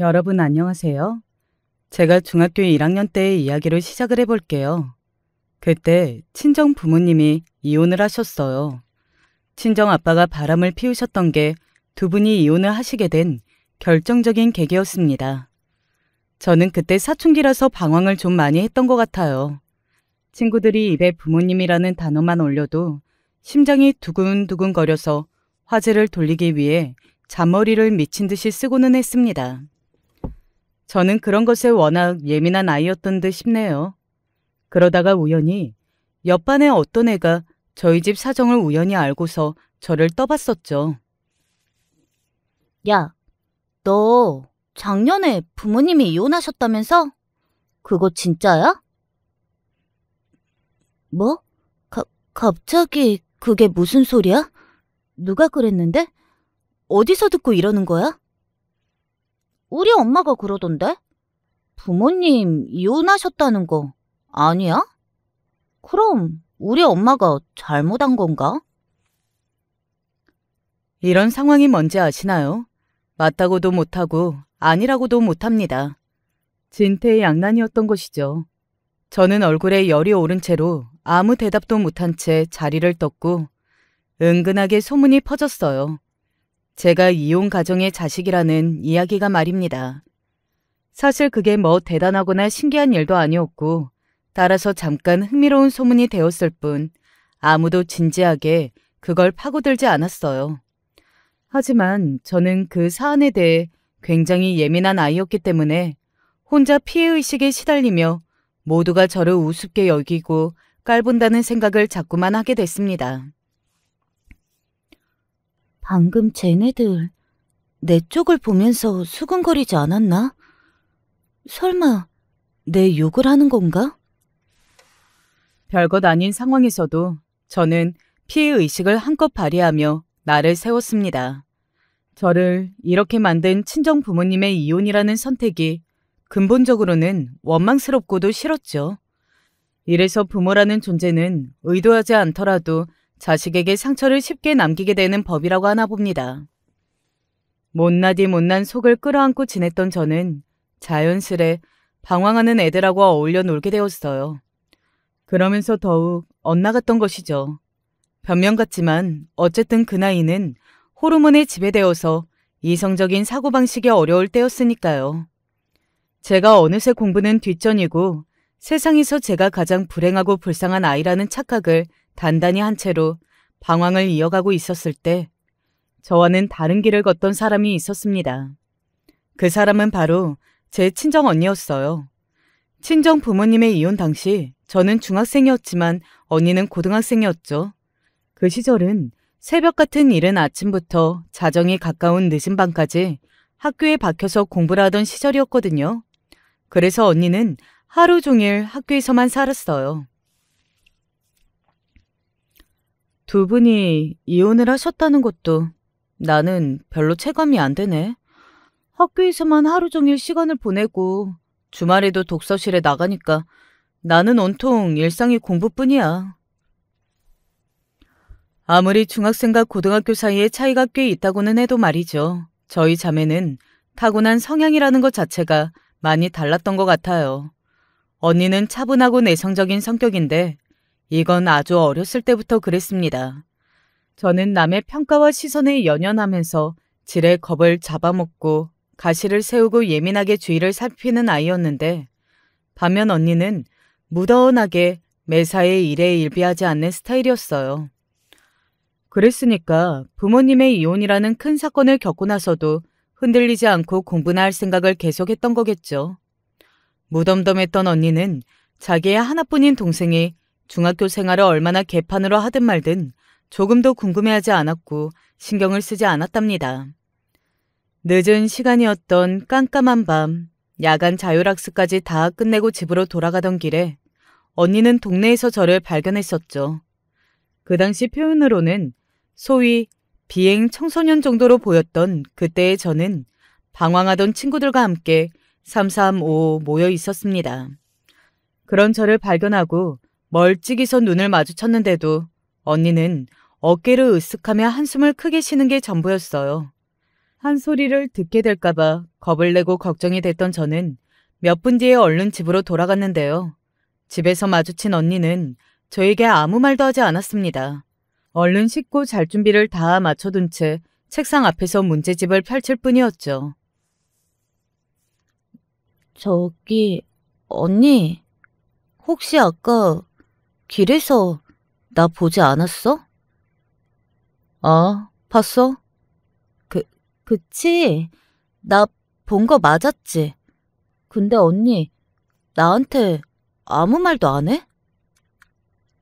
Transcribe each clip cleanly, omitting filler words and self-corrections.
여러분 안녕하세요. 제가 중학교 1학년 때의 이야기로 시작을 해볼게요. 그때 친정 부모님이 이혼을 하셨어요. 친정 아빠가 바람을 피우셨던 게 두 분이 이혼을 하시게 된 결정적인 계기였습니다. 저는 그때 사춘기라서 방황을 좀 많이 했던 것 같아요. 친구들이 입에 부모님이라는 단어만 올려도 심장이 두근두근 거려서 화제를 돌리기 위해 잔머리를 미친 듯이 쓰고는 했습니다. 저는 그런 것에 워낙 예민한 아이였던 듯 싶네요. 그러다가 우연히 옆반에 어떤 애가 저희 집 사정을 우연히 알고서 저를 떠봤었죠. 야, 너 작년에 부모님이 이혼하셨다면서? 그거 진짜야? 뭐? 갑자기 그게 무슨 소리야? 누가 그랬는데? 어디서 듣고 이러는 거야? 우리 엄마가 그러던데? 부모님 이혼하셨다는 거 아니야? 그럼 우리 엄마가 잘못한 건가? 이런 상황이 뭔지 아시나요? 맞다고도 못하고 아니라고도 못합니다. 진퇴양난이었던 것이죠. 저는 얼굴에 열이 오른 채로 아무 대답도 못한 채 자리를 떴고 은근하게 소문이 퍼졌어요. 제가 이혼 가정의 자식이라는 이야기가 말입니다. 사실 그게 뭐 대단하거나 신기한 일도 아니었고 따라서 잠깐 흥미로운 소문이 되었을 뿐 아무도 진지하게 그걸 파고들지 않았어요. 하지만 저는 그 사안에 대해 굉장히 예민한 아이였기 때문에 혼자 피해의식에 시달리며 모두가 저를 우습게 여기고 깔본다는 생각을 자꾸만 하게 됐습니다. 방금 쟤네들 내 쪽을 보면서 수근거리지 않았나? 설마 내 욕을 하는 건가? 별것 아닌 상황에서도 저는 피해의식을 한껏 발휘하며 나를 세웠습니다. 저를 이렇게 만든 친정 부모님의 이혼이라는 선택이 근본적으로는 원망스럽고도 싫었죠. 이래서 부모라는 존재는 의도하지 않더라도 자식에게 상처를 쉽게 남기게 되는 법이라고 하나 봅니다. 못나디 못난 속을 끌어안고 지냈던 저는 자연스레 방황하는 애들하고 어울려 놀게 되었어요. 그러면서 더욱 엇나갔던 것이죠. 변명 같지만 어쨌든 그 나이는 호르몬에 지배되어서 이성적인 사고방식이 어려울 때였으니까요. 제가 어느새 공부는 뒷전이고 세상에서 제가 가장 불행하고 불쌍한 아이라는 착각을 단단히 한 채로 방황을 이어가고 있었을 때 저와는 다른 길을 걷던 사람이 있었습니다. 그 사람은 바로 제 친정 언니였어요. 친정 부모님의 이혼 당시 저는 중학생이었지만 언니는 고등학생이었죠. 그 시절은 새벽 같은 이른 아침부터 자정이 가까운 늦은 밤까지 학교에 박혀서 공부를 하던 시절이었거든요. 그래서 언니는 하루 종일 학교에서만 살았어요. 두 분이 이혼을 하셨다는 것도 나는 별로 체감이 안 되네. 학교에서만 하루 종일 시간을 보내고 주말에도 독서실에 나가니까 나는 온통 일상이 공부뿐이야. 아무리 중학생과 고등학교 사이에 차이가 꽤 있다고는 해도 말이죠. 저희 자매는 타고난 성향이라는 것 자체가 많이 달랐던 것 같아요. 언니는 차분하고 내성적인 성격인데 이건 아주 어렸을 때부터 그랬습니다. 저는 남의 평가와 시선에 연연하면서 지레 겁을 잡아먹고 가시를 세우고 예민하게 주위를 살피는 아이였는데 반면 언니는 무던하게 매사에 일에 일비하지 않는 스타일이었어요. 그랬으니까 부모님의 이혼이라는 큰 사건을 겪고 나서도 흔들리지 않고 공부나 할 생각을 계속했던 거겠죠. 무덤덤했던 언니는 자기의 하나뿐인 동생이 중학교 생활을 얼마나 개판으로 하든 말든 조금도 궁금해하지 않았고 신경을 쓰지 않았답니다. 늦은 시간이었던 깜깜한 밤, 야간 자율학습까지 다 끝내고 집으로 돌아가던 길에 언니는 동네에서 저를 발견했었죠. 그 당시 표현으로는 소위 비행 청소년 정도로 보였던 그때의 저는 방황하던 친구들과 함께 335 모여 있었습니다. 그런 저를 발견하고 멀찍이서 눈을 마주쳤는데도 언니는 어깨를 으쓱하며 한숨을 크게 쉬는 게 전부였어요. 한 소리를 듣게 될까봐 겁을 내고 걱정이 됐던 저는 몇 분 뒤에 얼른 집으로 돌아갔는데요. 집에서 마주친 언니는 저에게 아무 말도 하지 않았습니다. 얼른 씻고 잘 준비를 다 마쳐둔 채 책상 앞에서 문제집을 펼칠 뿐이었죠. 저기, 언니, 혹시 아까 길에서 나 보지 않았어? 봤어? 그치? 나 본 거 맞았지? 근데 언니, 나한테 아무 말도 안 해?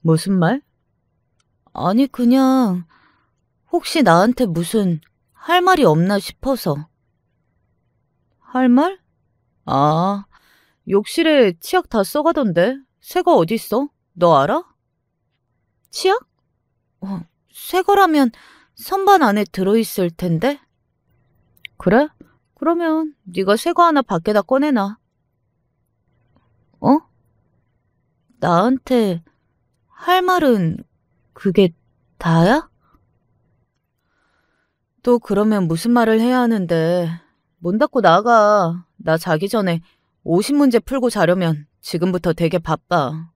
무슨 말? 아니, 그냥 혹시 나한테 무슨 할 말이 없나 싶어서. 할 말? 욕실에 치약 다 써가던데. 새거 어딨어? 너 알아? 치약? 새 거라면 선반 안에 들어있을 텐데? 그래? 그러면 네가 새거 하나 밖에다 꺼내놔. 나한테 할 말은 그게 다야? 또 그러면 무슨 말을 해야 하는데. 문 닫고 나가. 나 자기 전에 50문제 풀고 자려면 지금부터 되게 바빠.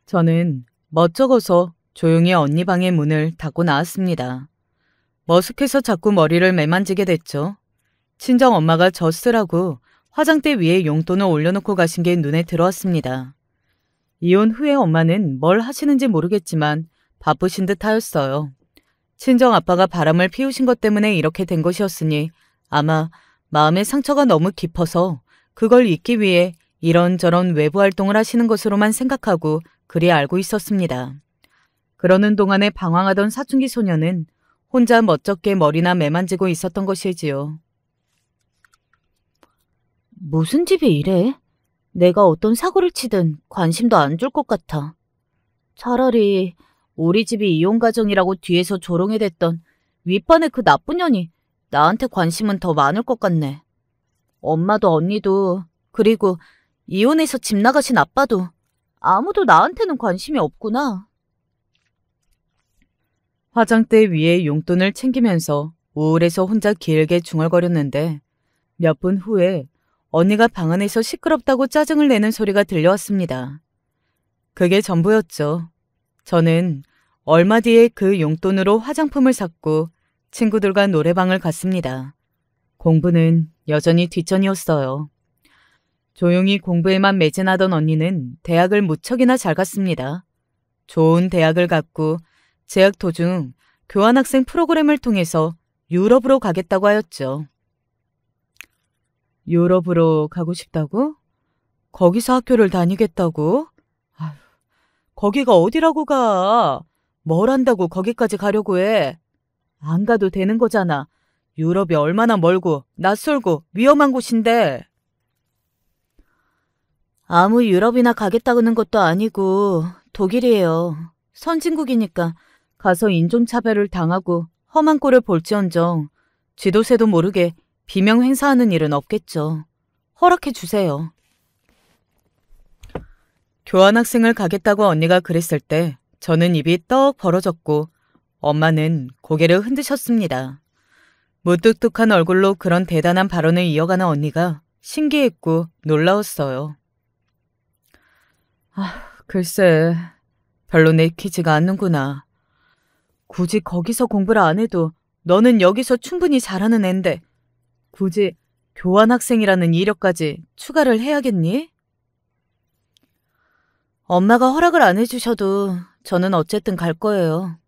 저는 멋쩍어서 조용히 언니 방의 문을 닫고 나왔습니다. 머쓱해서 자꾸 머리를 매만지게 됐죠. 친정 엄마가 저 쓰라고 화장대 위에 용돈을 올려놓고 가신 게 눈에 들어왔습니다. 이혼 후에 엄마는 뭘 하시는지 모르겠지만 바쁘신 듯 하였어요. 친정 아빠가 바람을 피우신 것 때문에 이렇게 된 것이었으니 아마 마음의 상처가 너무 깊어서 그걸 잊기 위해 이런저런 외부 활동을 하시는 것으로만 생각하고 그리 알고 있었습니다. 그러는 동안에 방황하던 사춘기 소녀는 혼자 멋쩍게 머리나 매만지고 있었던 것이지요. 무슨 집이 이래? 내가 어떤 사고를 치든 관심도 안 줄 것 같아. 차라리 우리 집이 이혼가정이라고 뒤에서 조롱해 댔던 윗반의 그 나쁜 년이 나한테 관심은 더 많을 것 같네. 엄마도 언니도 그리고 이혼해서 집 나가신 아빠도 아무도 나한테는 관심이 없구나. 화장대 위에 용돈을 챙기면서 우울해서 혼자 길게 중얼거렸는데 몇 분 후에 언니가 방 안에서 시끄럽다고 짜증을 내는 소리가 들려왔습니다. 그게 전부였죠. 저는 얼마 뒤에 그 용돈으로 화장품을 샀고 친구들과 노래방을 갔습니다. 공부는 여전히 뒷전이었어요. 조용히 공부에만 매진하던 언니는 대학을 무척이나 잘 갔습니다. 좋은 대학을 갔고 재학 도중 교환학생 프로그램을 통해서 유럽으로 가겠다고 하였죠. 유럽으로 가고 싶다고? 거기서 학교를 다니겠다고? 아휴, 거기가 어디라고 가? 뭘 한다고 거기까지 가려고 해? 안 가도 되는 거잖아. 유럽이 얼마나 멀고 낯설고 위험한 곳인데. 아무 유럽이나 가겠다는 것도 아니고 독일이에요. 선진국이니까 가서 인종차별을 당하고 험한 꼴을 볼지언정 쥐도새도 모르게 비명 행사하는 일은 없겠죠. 허락해 주세요. 교환학생을 가겠다고 언니가 그랬을 때 저는 입이 떡 벌어졌고 엄마는 고개를 흔드셨습니다. 무뚝뚝한 얼굴로 그런 대단한 발언을 이어가는 언니가 신기했고 놀라웠어요. 글쎄, 별로 내키지가 않는구나. 굳이 거기서 공부를 안 해도 너는 여기서 충분히 잘하는 앤데 굳이 교환학생이라는 이력까지 추가를 해야겠니? 엄마가 허락을 안 해주셔도 저는 어쨌든 갈 거예요.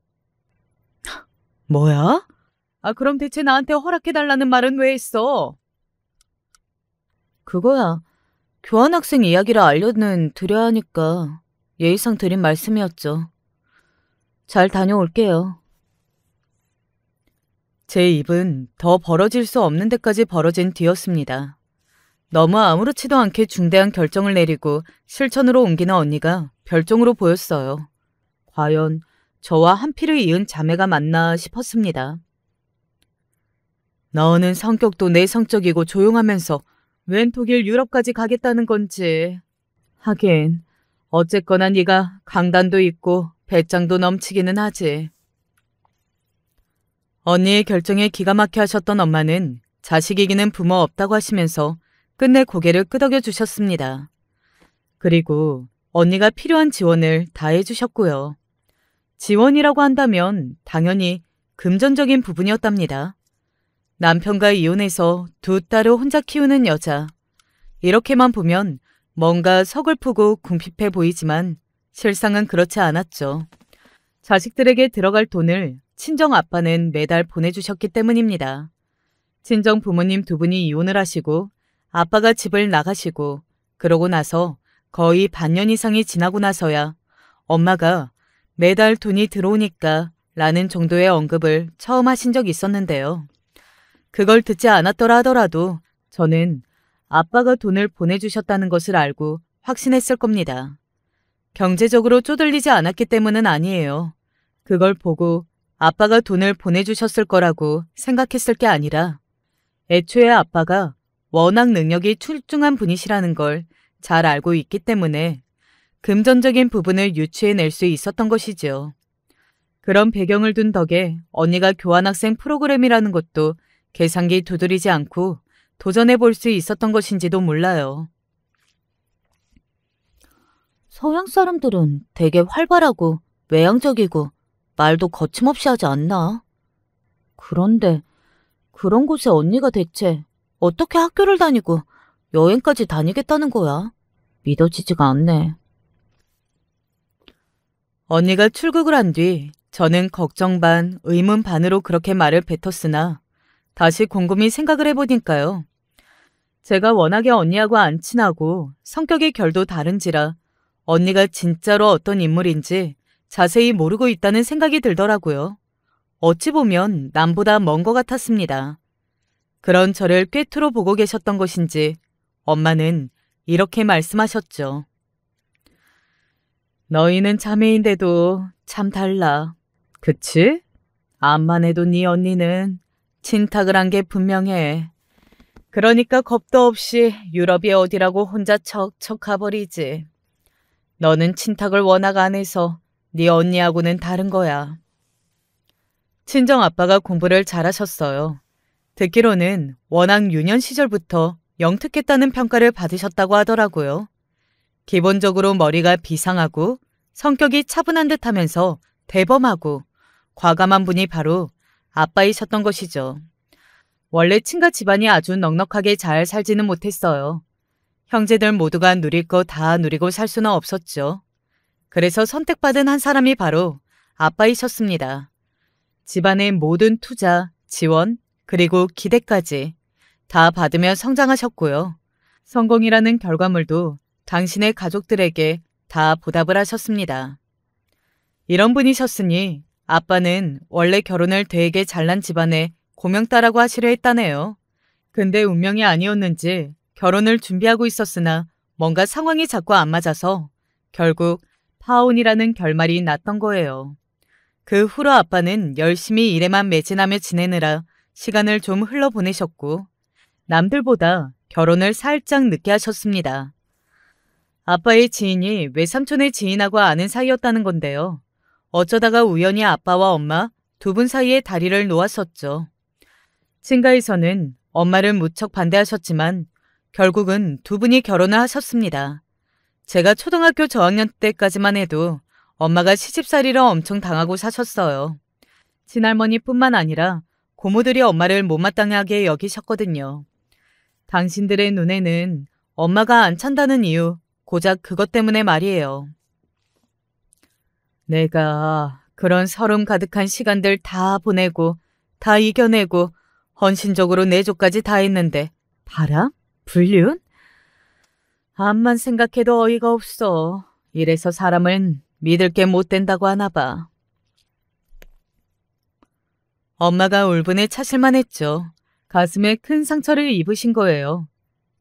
뭐야? 그럼 대체 나한테 허락해달라는 말은 왜 했어? 그거야. 교환학생 이야기를 알려는 드려야 하니까 예의상 드린 말씀이었죠. 잘 다녀올게요. 제 입은 더 벌어질 수 없는 데까지 벌어진 뒤였습니다. 너무 아무렇지도 않게 중대한 결정을 내리고 실천으로 옮기는 언니가 별종으로 보였어요. 과연 저와 한 피를 이은 자매가 맞나 싶었습니다. 너는 성격도 내성적이고 조용하면서 웬 독일 유럽까지 가겠다는 건지. 하긴 어쨌거나 네가 강단도 있고 배짱도 넘치기는 하지. 언니의 결정에 기가 막혀 하셨던 엄마는 자식 이기는 부모 없다고 하시면서 끝내 고개를 끄덕여 주셨습니다. 그리고 언니가 필요한 지원을 다 해주셨고요. 지원이라고 한다면 당연히 금전적인 부분이었답니다. 남편과 이혼해서 두 딸을 혼자 키우는 여자. 이렇게만 보면 뭔가 서글프고 궁핍해 보이지만 실상은 그렇지 않았죠. 자식들에게 들어갈 돈을 친정 아빠는 매달 보내주셨기 때문입니다. 친정 부모님 두 분이 이혼을 하시고 아빠가 집을 나가시고 그러고 나서 거의 반년 이상이 지나고 나서야 엄마가 매달 돈이 들어오니까 라는 정도의 언급을 처음 하신 적이 있었는데요. 그걸 듣지 않았더라 하더라도 저는 아빠가 돈을 보내주셨다는 것을 알고 확신했을 겁니다. 경제적으로 쪼들리지 않았기 때문은 아니에요. 그걸 보고 아빠가 돈을 보내주셨을 거라고 생각했을 게 아니라 애초에 아빠가 워낙 능력이 출중한 분이시라는 걸 잘 알고 있기 때문에 금전적인 부분을 유추해낼 수 있었던 것이죠. 그런 배경을 둔 덕에 언니가 교환학생 프로그램이라는 것도 계산기 두드리지 않고 도전해 볼 수 있었던 것인지도 몰라요. 서양 사람들은 되게 활발하고 외향적이고 말도 거침없이 하지 않나? 그런데 그런 곳에 언니가 대체 어떻게 학교를 다니고 여행까지 다니겠다는 거야? 믿어지지가 않네. 언니가 출국을 한 뒤 저는 걱정 반, 의문 반으로 그렇게 말을 뱉었으나 다시 곰곰이 생각을 해보니까요. 제가 워낙에 언니하고 안 친하고 성격의 결도 다른지라 언니가 진짜로 어떤 인물인지 자세히 모르고 있다는 생각이 들더라고요. 어찌 보면 남보다 먼 것 같았습니다. 그런 저를 꿰뚫어 보고 계셨던 것인지 엄마는 이렇게 말씀하셨죠. 너희는 자매인데도 참 달라. 그치? 암만 해도 네 언니는 친탁을 한 게 분명해. 그러니까 겁도 없이 유럽이 어디라고 혼자 척척 가버리지. 너는 친탁을 워낙 안 해서 네 언니하고는 다른 거야. 친정 아빠가 공부를 잘하셨어요. 듣기로는 워낙 유년 시절부터 영특했다는 평가를 받으셨다고 하더라고요. 기본적으로 머리가 비상하고 성격이 차분한 듯하면서 대범하고 과감한 분이 바로 아빠이셨던 것이죠. 원래 친가 집안이 아주 넉넉하게 잘 살지는 못했어요. 형제들 모두가 누릴 거 다 누리고 살 수는 없었죠. 그래서 선택받은 한 사람이 바로 아빠이셨습니다. 집안의 모든 투자, 지원, 그리고 기대까지 다 받으며 성장하셨고요. 성공이라는 결과물도 당신의 가족들에게 다 보답을 하셨습니다. 이런 분이셨으니 아빠는 원래 결혼을 되게 잘난 집안의 고명따라고 하시려 했다네요. 근데 운명이 아니었는지 결혼을 준비하고 있었으나 뭔가 상황이 자꾸 안 맞아서 결국 파혼이라는 결말이 났던 거예요. 그 후로 아빠는 열심히 일에만 매진하며 지내느라 시간을 좀 흘러보내셨고 남들보다 결혼을 살짝 늦게 하셨습니다. 아빠의 지인이 외삼촌의 지인하고 아는 사이였다는 건데요. 어쩌다가 우연히 아빠와 엄마 두 분 사이에 다리를 놓았었죠. 친가에서는 엄마를 무척 반대하셨지만 결국은 두 분이 결혼을 하셨습니다. 제가 초등학교 저학년 때까지만 해도 엄마가 시집살이를 엄청 당하고 사셨어요. 친할머니뿐만 아니라 고모들이 엄마를 못마땅하게 여기셨거든요. 당신들의 눈에는 엄마가 안 찬다는 이유 고작 그것 때문에 말이에요. 내가 그런 서름 가득한 시간들 다 보내고 다 이겨내고 헌신적으로 내 조까지 다 했는데 바람? 불륜? 암만 생각해도 어이가 없어. 이래서 사람은 믿을 게 못 된다고 하나 봐. 엄마가 울분에 차실만 했죠. 가슴에 큰 상처를 입으신 거예요.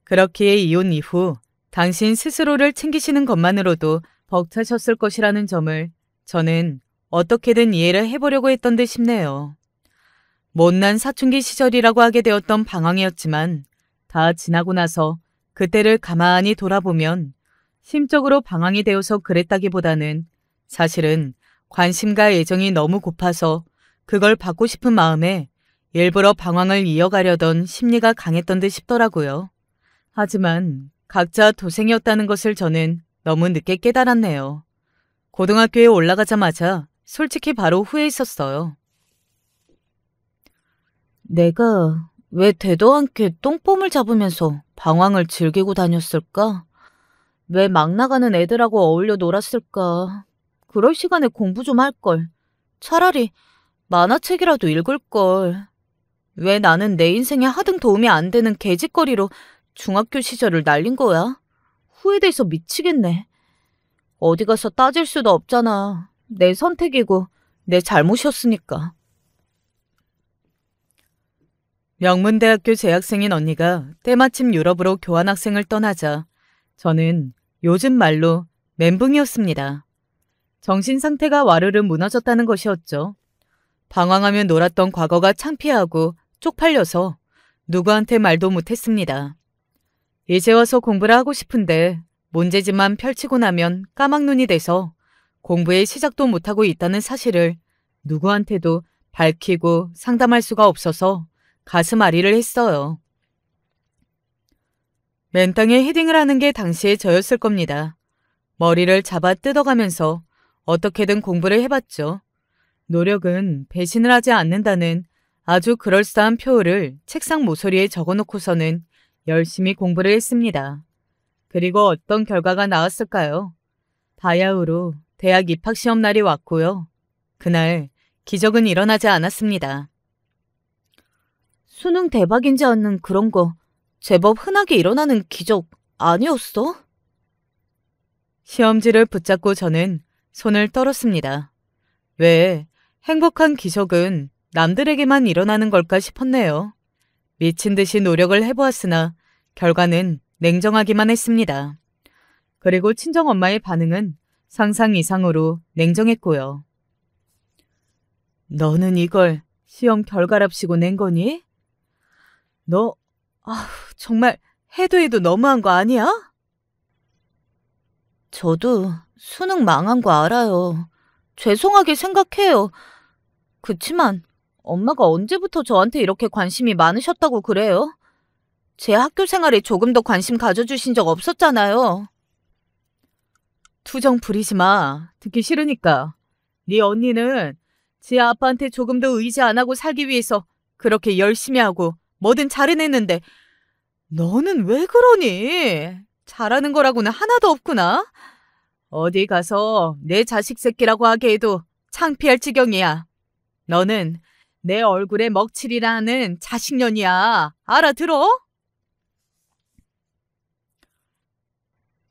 그렇기에 이혼 이후 당신 스스로를 챙기시는 것만으로도 벅차셨을 것이라는 점을 저는 어떻게든 이해를 해보려고 했던 듯 싶네요. 못난 사춘기 시절이라고 하게 되었던 방황이었지만 다 지나고 나서 그때를 가만히 돌아보면 심적으로 방황이 되어서 그랬다기보다는 사실은 관심과 애정이 너무 고파서 그걸 받고 싶은 마음에 일부러 방황을 이어가려던 심리가 강했던 듯 싶더라고요. 하지만 각자 도생이었다는 것을 저는 너무 늦게 깨달았네요. 고등학교에 올라가자마자 솔직히 바로 후회했었어요. 내가 왜 되도 않게 똥폼을 잡으면서 방황을 즐기고 다녔을까? 왜 막 나가는 애들하고 어울려 놀았을까? 그럴 시간에 공부 좀 할걸. 차라리 만화책이라도 읽을걸. 왜 나는 내 인생에 하등 도움이 안 되는 개짓거리로 중학교 시절을 날린 거야? 후회돼서 미치겠네. 어디 가서 따질 수도 없잖아. 내 선택이고 내 잘못이었으니까. 명문대학교 재학생인 언니가 때마침 유럽으로 교환학생을 떠나자 저는 요즘 말로 멘붕이었습니다. 정신 상태가 와르르 무너졌다는 것이었죠. 방황하며 놀았던 과거가 창피하고 쪽팔려서 누구한테 말도 못했습니다. 이제 와서 공부를 하고 싶은데 문제집만 펼치고 나면 까막눈이 돼서 공부에 시작도 못하고 있다는 사실을 누구한테도 밝히고 상담할 수가 없어서 가슴 아리를 했어요. 맨땅에 헤딩을 하는 게 당시에 저였을 겁니다. 머리를 잡아 뜯어가면서 어떻게든 공부를 해봤죠. 노력은 배신을 하지 않는다는 아주 그럴싸한 표어를 책상 모서리에 적어놓고서는 열심히 공부를 했습니다. 그리고 어떤 결과가 나왔을까요? 바야흐로 대학 입학시험 날이 왔고요. 그날 기적은 일어나지 않았습니다. 수능 대박인지 않는 그런 거 제법 흔하게 일어나는 기적 아니었어? 시험지를 붙잡고 저는 손을 떨었습니다. 왜 행복한 기적은 남들에게만 일어나는 걸까 싶었네요. 미친 듯이 노력을 해보았으나 결과는 냉정하기만 했습니다. 그리고 친정엄마의 반응은 상상 이상으로 냉정했고요. 너는 이걸 시험 결과랍시고 낸 거니? 너 정말 해도 해도 너무한 거 아니야? 저도 수능 망한 거 알아요. 죄송하게 생각해요. 그치만 엄마가 언제부터 저한테 이렇게 관심이 많으셨다고 그래요? 제 학교 생활에 조금 더 관심 가져주신 적 없었잖아요. 투정 부리지 마. 듣기 싫으니까. 네 언니는 지 아빠한테 조금 더 의지 안 하고 살기 위해서 그렇게 열심히 하고 뭐든 잘해냈는데 너는 왜 그러니? 잘하는 거라고는 하나도 없구나. 어디 가서 내 자식 새끼라고 하기에도 창피할 지경이야. 너는 내 얼굴에 먹칠이라는 자식년이야. 알아들어?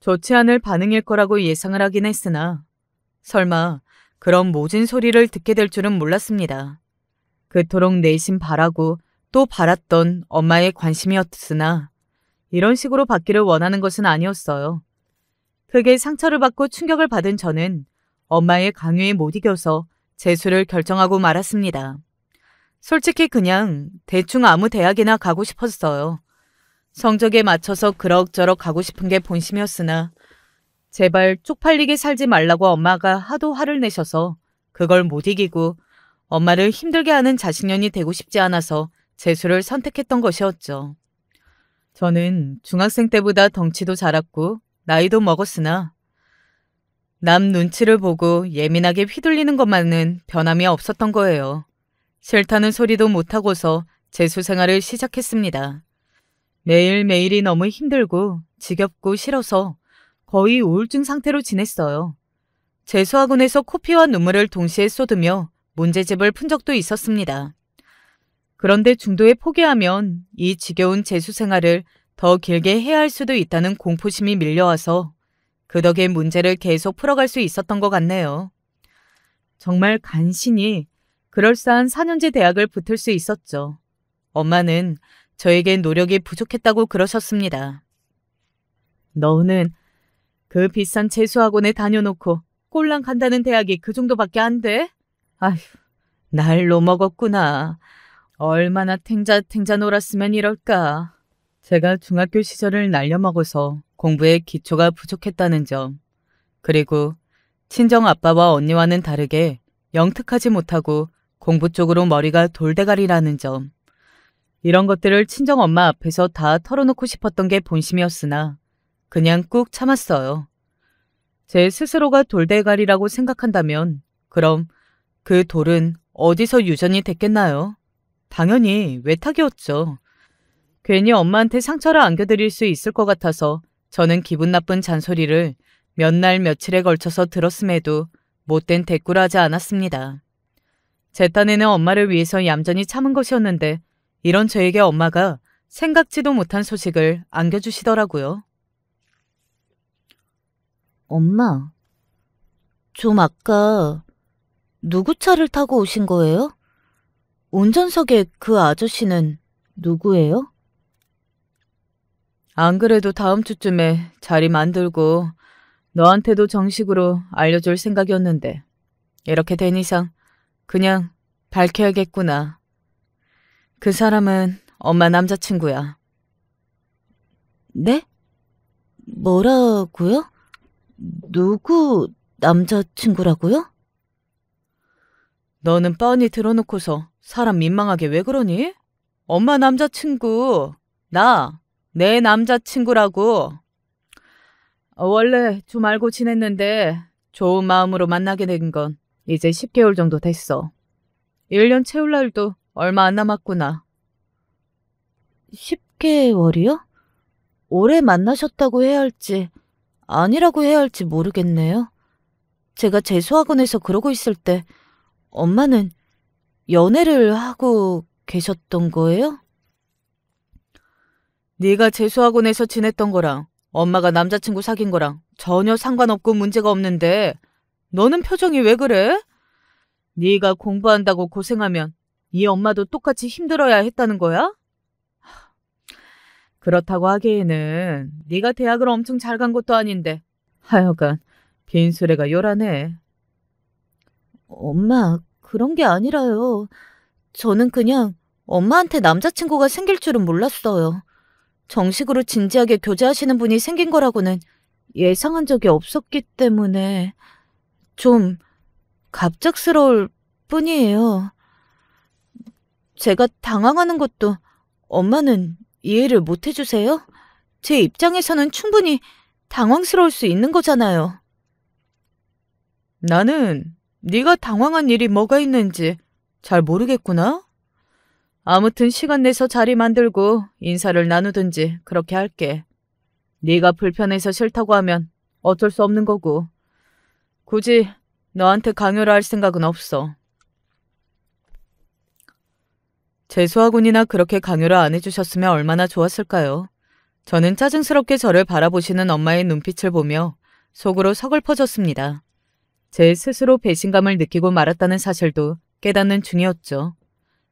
좋지 않을 반응일 거라고 예상을 하긴 했으나 설마 그런 모진 소리를 듣게 될 줄은 몰랐습니다. 그토록 내심 바라고 또 바랐던 엄마의 관심이었으나 이런 식으로 받기를 원하는 것은 아니었어요. 크게 상처를 받고 충격을 받은 저는 엄마의 강요에 못 이겨서 재수를 결정하고 말았습니다. 솔직히 그냥 대충 아무 대학이나 가고 싶었어요. 성적에 맞춰서 그럭저럭 가고 싶은 게 본심이었으나 제발 쪽팔리게 살지 말라고 엄마가 하도 화를 내셔서 그걸 못 이기고 엄마를 힘들게 하는 자식년이 되고 싶지 않아서 재수를 선택했던 것이었죠. 저는 중학생 때보다 덩치도 자랐고 나이도 먹었으나 남 눈치를 보고 예민하게 휘둘리는 것만은 변함이 없었던 거예요. 싫다는 소리도 못하고서 재수 생활을 시작했습니다. 매일매일이 너무 힘들고 지겹고 싫어서 거의 우울증 상태로 지냈어요. 재수학원에서 코피와 눈물을 동시에 쏟으며 문제집을 푼 적도 있었습니다. 그런데 중도에 포기하면 이 지겨운 재수 생활을 더 길게 해야 할 수도 있다는 공포심이 밀려와서 그 덕에 문제를 계속 풀어갈 수 있었던 것 같네요. 정말 간신히 그럴싸한 4년제 대학을 붙을 수 있었죠. 엄마는 저에게 노력이 부족했다고 그러셨습니다. 너는 그 비싼 재수학원에 다녀놓고 꼴랑 간다는 대학이 그 정도밖에 안 돼? 아휴, 날로 먹었구나. 얼마나 탱자 놀았으면 이럴까. 제가 중학교 시절을 날려먹어서 공부에 기초가 부족했다는 점, 그리고 친정 아빠와 언니와는 다르게 영특하지 못하고 공부 쪽으로 머리가 돌대가리라는 점. 이런 것들을 친정엄마 앞에서 다 털어놓고 싶었던 게 본심이었으나 그냥 꾹 참았어요. 제 스스로가 돌대가리라고 생각한다면 그럼 그 돌은 어디서 유전이 됐겠나요? 당연히 외탁이었죠. 괜히 엄마한테 상처를 안겨드릴 수 있을 것 같아서 저는 기분 나쁜 잔소리를 몇 날 며칠에 걸쳐서 들었음에도 못된 대꾸를 하지 않았습니다. 제 딴에는 엄마를 위해서 얌전히 참은 것이었는데 이런 저에게 엄마가 생각지도 못한 소식을 안겨주시더라고요. 엄마, 좀 아까 누구 차를 타고 오신 거예요? 운전석에 그 아저씨는 누구예요? 안 그래도 다음 주쯤에 자리 만들고 너한테도 정식으로 알려줄 생각이었는데 이렇게 된 이상 그냥 밝혀야겠구나. 그 사람은 엄마 남자친구야. 네? 뭐라고요? 누구 남자친구라고요? 너는 뻔히 들어놓고서 사람 민망하게 왜 그러니? 엄마 남자친구, 내 남자친구라고. 원래 좀 알고 지냈는데 좋은 마음으로 만나게 된 건 이제 10개월 정도 됐어. 1년 채울 날도 얼마 안 남았구나. 10개월이요? 오래 만나셨다고 해야 할지 아니라고 해야 할지 모르겠네요. 제가 재수학원에서 그러고 있을 때 엄마는 연애를 하고 계셨던 거예요? 네가 재수학원에서 지냈던 거랑 엄마가 남자친구 사귄 거랑 전혀 상관없고 문제가 없는데 너는 표정이 왜 그래? 네가 공부한다고 고생하면 이 엄마도 똑같이 힘들어야 했다는 거야? 그렇다고 하기에는 네가 대학을 엄청 잘 간 것도 아닌데 하여간 빈수레가 요란해. 엄마, 그런 게 아니라요. 저는 그냥 엄마한테 남자친구가 생길 줄은 몰랐어요. 정식으로 진지하게 교제하시는 분이 생긴 거라고는 예상한 적이 없었기 때문에 좀 갑작스러울 뿐이에요. 제가 당황하는 것도 엄마는 이해를 못 해주세요? 제 입장에서는 충분히 당황스러울 수 있는 거잖아요. 나는 네가 당황한 일이 뭐가 있는지 잘 모르겠구나. 아무튼 시간 내서 자리 만들고 인사를 나누든지 그렇게 할게. 네가 불편해서 싫다고 하면 어쩔 수 없는 거고. 굳이 너한테 강요를 할 생각은 없어. 재수학원이나 그렇게 강요를 안 해주셨으면 얼마나 좋았을까요? 저는 짜증스럽게 저를 바라보시는 엄마의 눈빛을 보며 속으로 서글퍼졌습니다. 제 스스로 배신감을 느끼고 말았다는 사실도 깨닫는 중이었죠.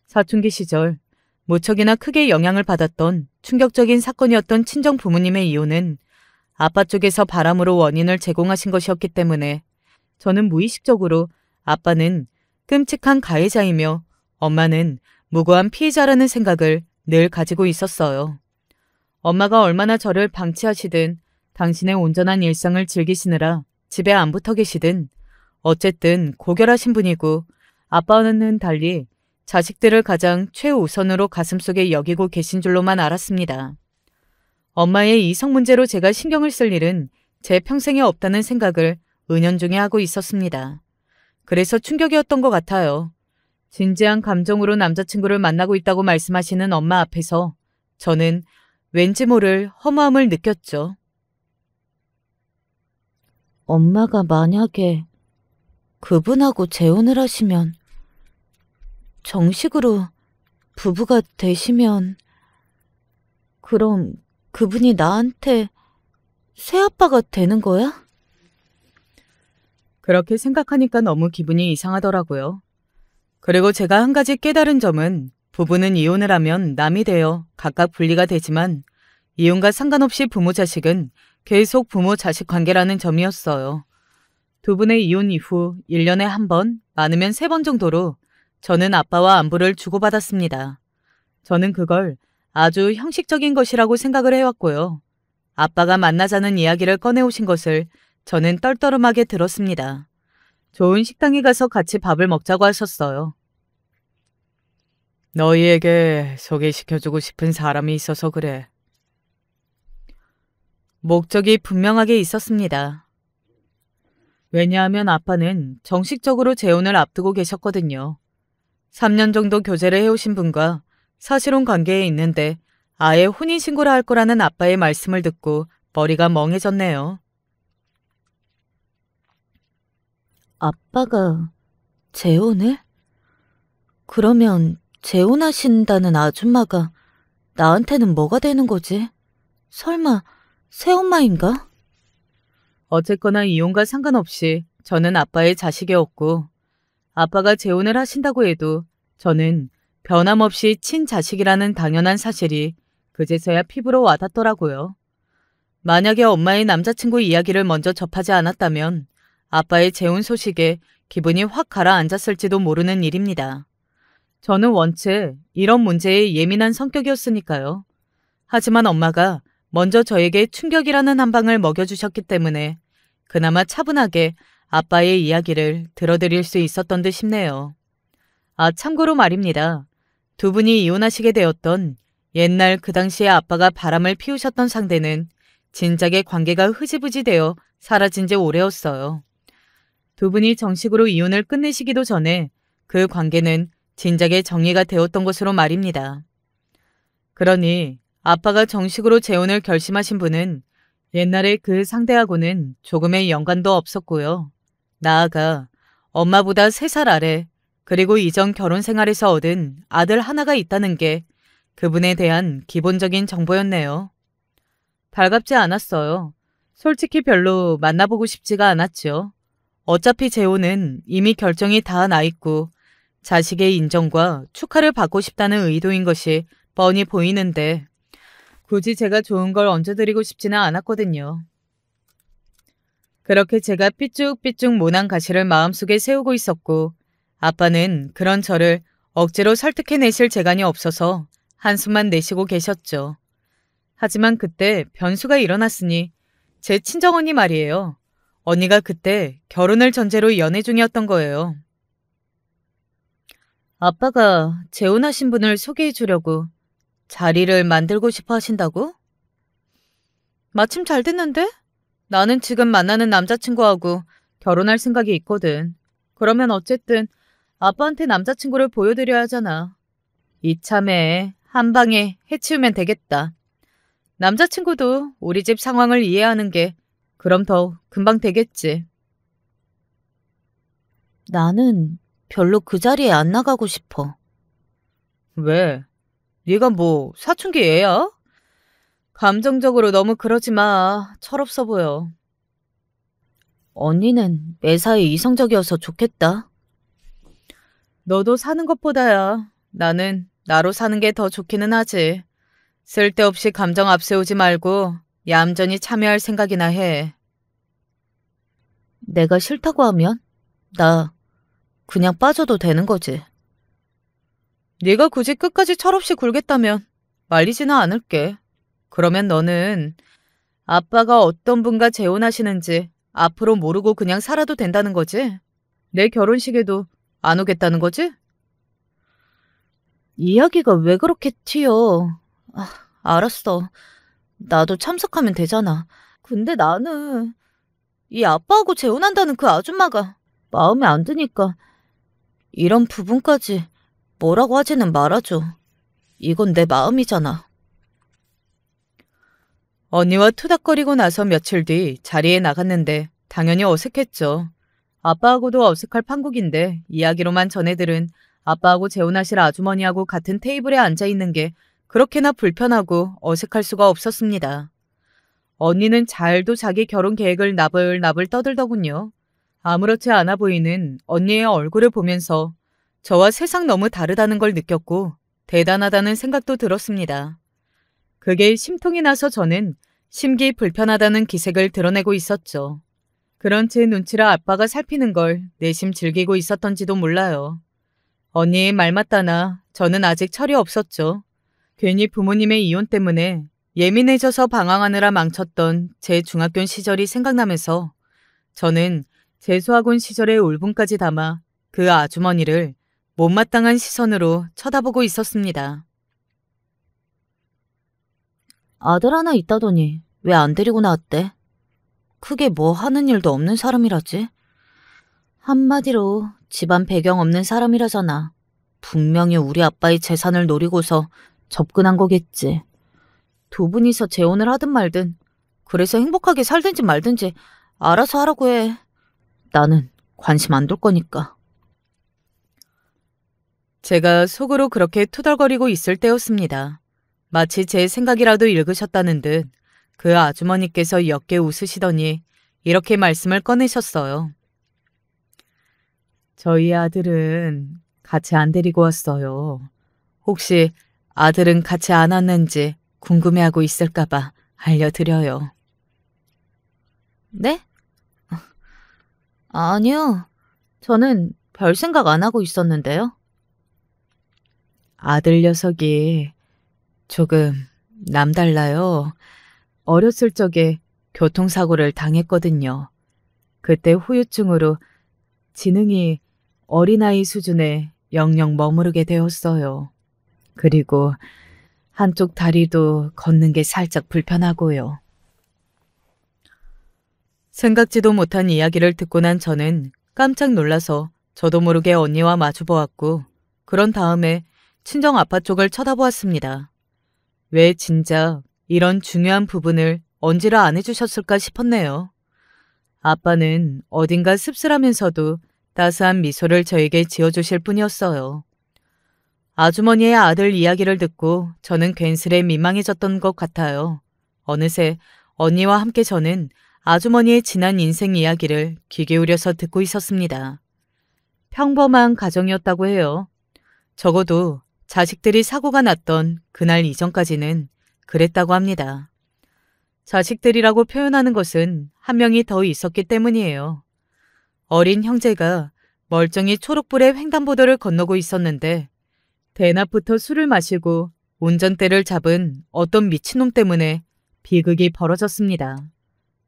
사춘기 시절 무척이나 크게 영향을 받았던 충격적인 사건이었던 친정 부모님의 이혼은 아빠 쪽에서 바람으로 원인을 제공하신 것이었기 때문에 저는 무의식적으로 아빠는 끔찍한 가해자이며 엄마는 무고한 피해자라는 생각을 늘 가지고 있었어요. 엄마가 얼마나 저를 방치하시든 당신의 온전한 일상을 즐기시느라 집에 안 붙어 계시든 어쨌든 고결하신 분이고 아빠와는 달리 자식들을 가장 최우선으로 가슴속에 여기고 계신 줄로만 알았습니다. 엄마의 이성 문제로 제가 신경을 쓸 일은 제 평생에 없다는 생각을 은연중에 하고 있었습니다. 그래서 충격이었던 것 같아요. 진지한 감정으로 남자친구를 만나고 있다고 말씀하시는 엄마 앞에서 저는 왠지 모를 허무함을 느꼈죠. 엄마가 만약에 그분하고 재혼을 하시면 정식으로 부부가 되시면 그럼 그분이 나한테 새아빠가 되는 거야? 그렇게 생각하니까 너무 기분이 이상하더라고요. 그리고 제가 한 가지 깨달은 점은 부부는 이혼을 하면 남이 되어 각각 분리가 되지만 이혼과 상관없이 부모 자식은 계속 부모 자식 관계라는 점이었어요. 두 분의 이혼 이후 1년에 한 번, 많으면 3번 정도로 저는 아빠와 안부를 주고받았습니다. 저는 그걸 아주 형식적인 것이라고 생각을 해왔고요. 아빠가 만나자는 이야기를 꺼내오신 것을 저는 떨떠름하게 들었습니다. 좋은 식당에 가서 같이 밥을 먹자고 하셨어요. 너희에게 소개시켜주고 싶은 사람이 있어서 그래. 목적이 분명하게 있었습니다. 왜냐하면 아빠는 정식적으로 재혼을 앞두고 계셨거든요. 3년 정도 교제를 해오신 분과 사실혼 관계에 있는데 아예 혼인신고를 할 거라는 아빠의 말씀을 듣고 머리가 멍해졌네요. 아빠가 재혼을? 그러면 재혼하신다는 아줌마가 나한테는 뭐가 되는 거지? 설마 새엄마인가? 어쨌거나 이혼과 상관없이 저는 아빠의 자식이었고 아빠가 재혼을 하신다고 해도 저는 변함없이 친자식이라는 당연한 사실이 그제서야 피부로 와닿더라고요. 만약에 엄마의 남자친구 이야기를 먼저 접하지 않았다면 아빠의 재혼 소식에 기분이 확 가라앉았을지도 모르는 일입니다. 저는 원체 이런 문제에 예민한 성격이었으니까요. 하지만 엄마가 먼저 저에게 충격이라는 한 방을 먹여주셨기 때문에 그나마 차분하게 아빠의 이야기를 들어드릴 수 있었던 듯 싶네요. 아, 참고로 말입니다. 두 분이 이혼하시게 되었던 옛날 그 당시에 아빠가 바람을 피우셨던 상대는 진작에 관계가 흐지부지 되어 사라진 지 오래였어요. 두 분이 정식으로 이혼을 끝내시기도 전에 그 관계는 진작에 정리가 되었던 것으로 말입니다. 그러니 아빠가 정식으로 재혼을 결심하신 분은 옛날에 그 상대하고는 조금의 연관도 없었고요. 나아가 엄마보다 3살 아래 그리고 이전 결혼 생활에서 얻은 아들 하나가 있다는 게 그분에 대한 기본적인 정보였네요. 달갑지 않았어요. 솔직히 별로 만나보고 싶지가 않았죠. 어차피 재혼은 이미 결정이 다 나 있고 자식의 인정과 축하를 받고 싶다는 의도인 것이 뻔히 보이는데 굳이 제가 좋은 걸 얹어드리고 싶지는 않았거든요. 그렇게 제가 삐쭉삐쭉 모난 가시를 마음속에 세우고 있었고 아빠는 그런 저를 억지로 설득해내실 재간이 없어서 한숨만 내쉬고 계셨죠. 하지만 그때 변수가 일어났으니 제 친정언니 말이에요. 언니가 그때 결혼을 전제로 연애 중이었던 거예요. 아빠가 재혼하신 분을 소개해 주려고 자리를 만들고 싶어 하신다고? 마침 잘 됐는데? 나는 지금 만나는 남자친구하고 결혼할 생각이 있거든. 그러면 어쨌든 아빠한테 남자친구를 보여드려야 하잖아. 이참에 한 방에 해치우면 되겠다. 남자친구도 우리 집 상황을 이해하는 게 그럼 더 금방 되겠지. 나는 별로 그 자리에 안 나가고 싶어. 왜? 네가 뭐 사춘기 애야? 감정적으로 너무 그러지 마. 철없어 보여. 언니는 매사에 이성적이어서 좋겠다. 너도 사는 것보다야 나는 나로 사는 게 더 좋기는 하지. 쓸데없이 감정 앞세우지 말고 얌전히 참여할 생각이나 해. 내가 싫다고 하면 나 그냥 빠져도 되는 거지. 네가 굳이 끝까지 철없이 굴겠다면 말리지는 않을게. 그러면 너는 아빠가 어떤 분과 재혼하시는지 앞으로 모르고 그냥 살아도 된다는 거지? 내 결혼식에도 안 오겠다는 거지? 이야기가 왜 그렇게 튀어? 아, 알았어. 나도 참석하면 되잖아. 근데 나는 이 아빠하고 재혼한다는 그 아줌마가 마음에 안 드니까 이런 부분까지 뭐라고 하지는 말아줘. 이건 내 마음이잖아. 언니와 투닥거리고 나서 며칠 뒤 자리에 나갔는데 당연히 어색했죠. 아빠하고도 어색할 판국인데 이야기로만 전해들은 아빠하고 재혼하실 아주머니하고 같은 테이블에 앉아있는 게 그렇게나 불편하고 어색할 수가 없었습니다. 언니는 잘도 자기 결혼 계획을 나불나불 떠들더군요. 아무렇지 않아 보이는 언니의 얼굴을 보면서 저와 세상 너무 다르다는 걸 느꼈고 대단하다는 생각도 들었습니다. 그게 심통이 나서 저는 심기 불편하다는 기색을 드러내고 있었죠. 그런 제 눈치를 아빠가 살피는 걸 내심 즐기고 있었던지도 몰라요. 언니의 말 맞다나 저는 아직 철이 없었죠. 괜히 부모님의 이혼 때문에 예민해져서 방황하느라 망쳤던 제 중학교 시절이 생각나면서 저는 재수학원 시절의 울분까지 담아 그 아주머니를 못마땅한 시선으로 쳐다보고 있었습니다. 아들 하나 있다더니 왜 안 데리고 나왔대? 크게 뭐 하는 일도 없는 사람이라지? 한마디로 집안 배경 없는 사람이라잖아. 분명히 우리 아빠의 재산을 노리고서 접근한 거겠지. 두 분이서 재혼을 하든 말든, 그래서 행복하게 살든지 말든지 알아서 하라고 해. 나는 관심 안 둘 거니까. 제가 속으로 그렇게 투덜거리고 있을 때였습니다. 마치 제 생각이라도 읽으셨다는 듯 그 아주머니께서 옅게 웃으시더니 이렇게 말씀을 꺼내셨어요. 저희 아들은 같이 안 데리고 왔어요. 혹시 아들은 같이 안 왔는지 궁금해하고 있을까봐 알려드려요. 네? 아니요. 저는 별 생각 안 하고 있었는데요. 아들 녀석이 조금 남달라요. 어렸을 적에 교통사고를 당했거든요. 그때 후유증으로 지능이 어린아이 수준에 영영 머무르게 되었어요. 그리고 한쪽 다리도 걷는 게 살짝 불편하고요. 생각지도 못한 이야기를 듣고 난 저는 깜짝 놀라서 저도 모르게 언니와 마주보았고, 그런 다음에 친정 아빠 쪽을 쳐다보았습니다. 왜 진작 이런 중요한 부분을 언지를 안 해주셨을까 싶었네요. 아빠는 어딘가 씁쓸하면서도 따스한 미소를 저에게 지어주실 뿐이었어요. 아주머니의 아들 이야기를 듣고 저는 괜스레 민망해졌던 것 같아요. 어느새 언니와 함께 저는 아주머니의 지난 인생 이야기를 귀 기울여서 듣고 있었습니다. 평범한 가정이었다고 해요. 적어도 자식들이 사고가 났던 그날 이전까지는 그랬다고 합니다. 자식들이라고 표현하는 것은 한 명이 더 있었기 때문이에요. 어린 형제가 멀쩡히 초록불의 횡단보도를 건너고 있었는데 대낮부터 술을 마시고 운전대를 잡은 어떤 미친놈 때문에 비극이 벌어졌습니다.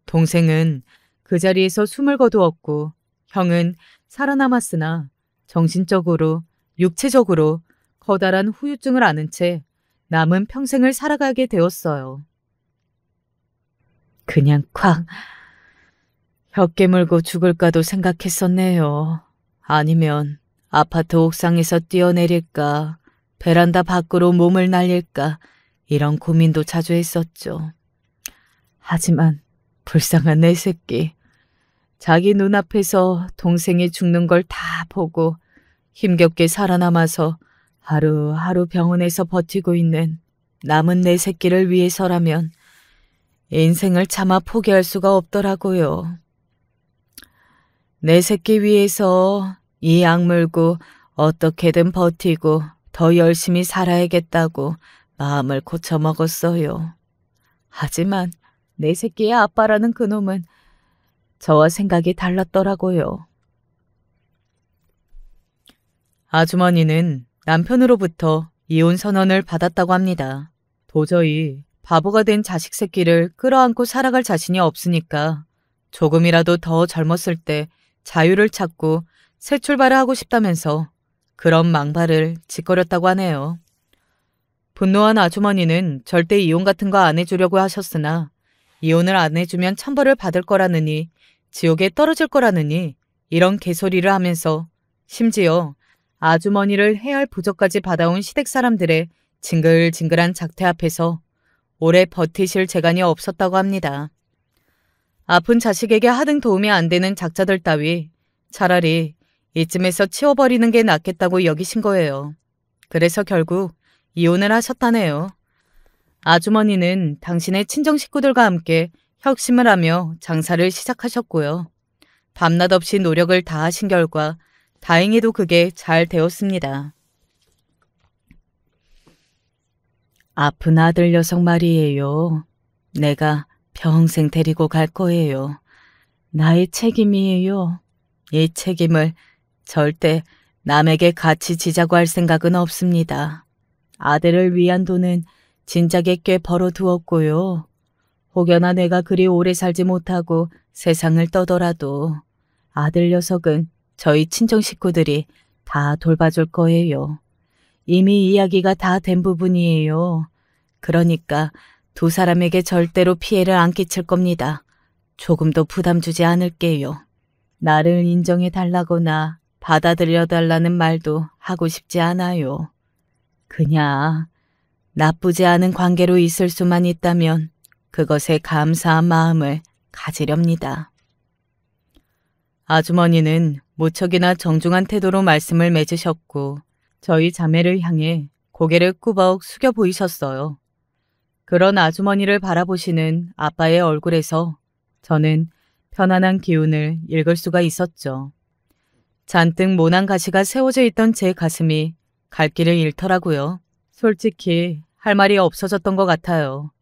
동생은 그 자리에서 숨을 거두었고 형은 살아남았으나 정신적으로, 육체적으로 커다란 후유증을 앓은 채 남은 평생을 살아가게 되었어요. 그냥 콱 혀 깨물고 죽을까도 생각했었네요. 아니면 아파트 옥상에서 뛰어내릴까, 베란다 밖으로 몸을 날릴까, 이런 고민도 자주 했었죠. 하지만 불쌍한 내 새끼. 자기 눈앞에서 동생이 죽는 걸 다 보고 힘겹게 살아남아서 하루하루 병원에서 버티고 있는 남은 내 새끼를 위해서라면 인생을 차마 포기할 수가 없더라고요. 내 새끼 위해서 이 악물고 어떻게든 버티고 더 열심히 살아야겠다고 마음을 고쳐먹었어요. 하지만 내 새끼의 아빠라는 그놈은 저와 생각이 달랐더라고요. 아주머니는 남편으로부터 이혼 선언을 받았다고 합니다. 도저히 바보가 된 자식 새끼를 끌어안고 살아갈 자신이 없으니까 조금이라도 더 젊었을 때 자유를 찾고 새 출발을 하고 싶다면서 그런 망발을 짓거렸다고 하네요. 분노한 아주머니는 절대 이혼 같은 거 안 해주려고 하셨으나 이혼을 안 해주면 천벌을 받을 거라느니 지옥에 떨어질 거라느니 이런 개소리를 하면서 심지어 아주머니를 해할 부적까지 받아온 시댁 사람들의 징글징글한 작태 앞에서 오래 버티실 재간이 없었다고 합니다. 아픈 자식에게 하등 도움이 안 되는 작자들 따위 차라리 이쯤에서 치워버리는 게 낫겠다고 여기신 거예요. 그래서 결국 이혼을 하셨다네요. 아주머니는 당신의 친정 식구들과 함께 혁심을 하며 장사를 시작하셨고요. 밤낮 없이 노력을 다하신 결과 다행히도 그게 잘 되었습니다. 아픈 아들 녀석 말이에요. 내가 평생 데리고 갈 거예요. 나의 책임이에요. 이 책임을 절대 남에게 같이 지자고 할 생각은 없습니다. 아들을 위한 돈은 진작에 꽤 벌어두었고요. 혹여나 내가 그리 오래 살지 못하고 세상을 떠더라도 아들 녀석은 저희 친정 식구들이 다 돌봐줄 거예요. 이미 이야기가 다 된 부분이에요. 그러니까 두 사람에게 절대로 피해를 안 끼칠 겁니다. 조금도 부담 주지 않을게요. 나를 인정해 달라거나 받아들여 달라는 말도 하고 싶지 않아요. 그냥 나쁘지 않은 관계로 있을 수만 있다면 그것에 감사한 마음을 가지렵니다. 아주머니는 무척이나 정중한 태도로 말씀을 맺으셨고 저희 자매를 향해 고개를 꾸벅 숙여 보이셨어요. 그런 아주머니를 바라보시는 아빠의 얼굴에서 저는 편안한 기운을 읽을 수가 있었죠. 잔뜩 모난 가시가 세워져 있던 제 가슴이 갈 길을 잃더라고요. 솔직히 할 말이 없어졌던 것 같아요.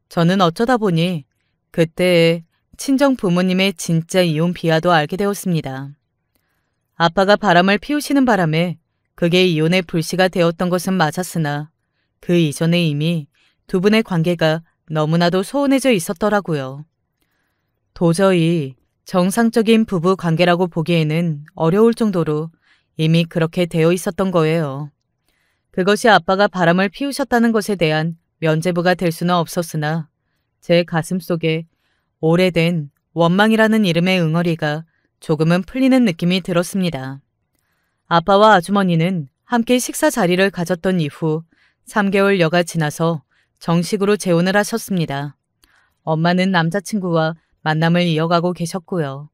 저는 어쩌다 보니 그때의 친정 부모님의 진짜 이혼 비하도 알게 되었습니다. 아빠가 바람을 피우시는 바람에 그게 이혼의 불씨가 되었던 것은 맞았으나 그 이전에 이미 두 분의 관계가 너무나도 소원해져 있었더라고요. 도저히 정상적인 부부 관계라고 보기에는 어려울 정도로 이미 그렇게 되어 있었던 거예요. 그것이 아빠가 바람을 피우셨다는 것에 대한 면죄부가 될 수는 없었으나 제 가슴 속에 오래된 원망이라는 이름의 응어리가 조금은 풀리는 느낌이 들었습니다. 아빠와 아주머니는 함께 식사 자리를 가졌던 이후 3개월여가 지나서 정식으로 재혼을 하셨습니다. 엄마는 남자친구와 만남을 이어가고 계셨고요.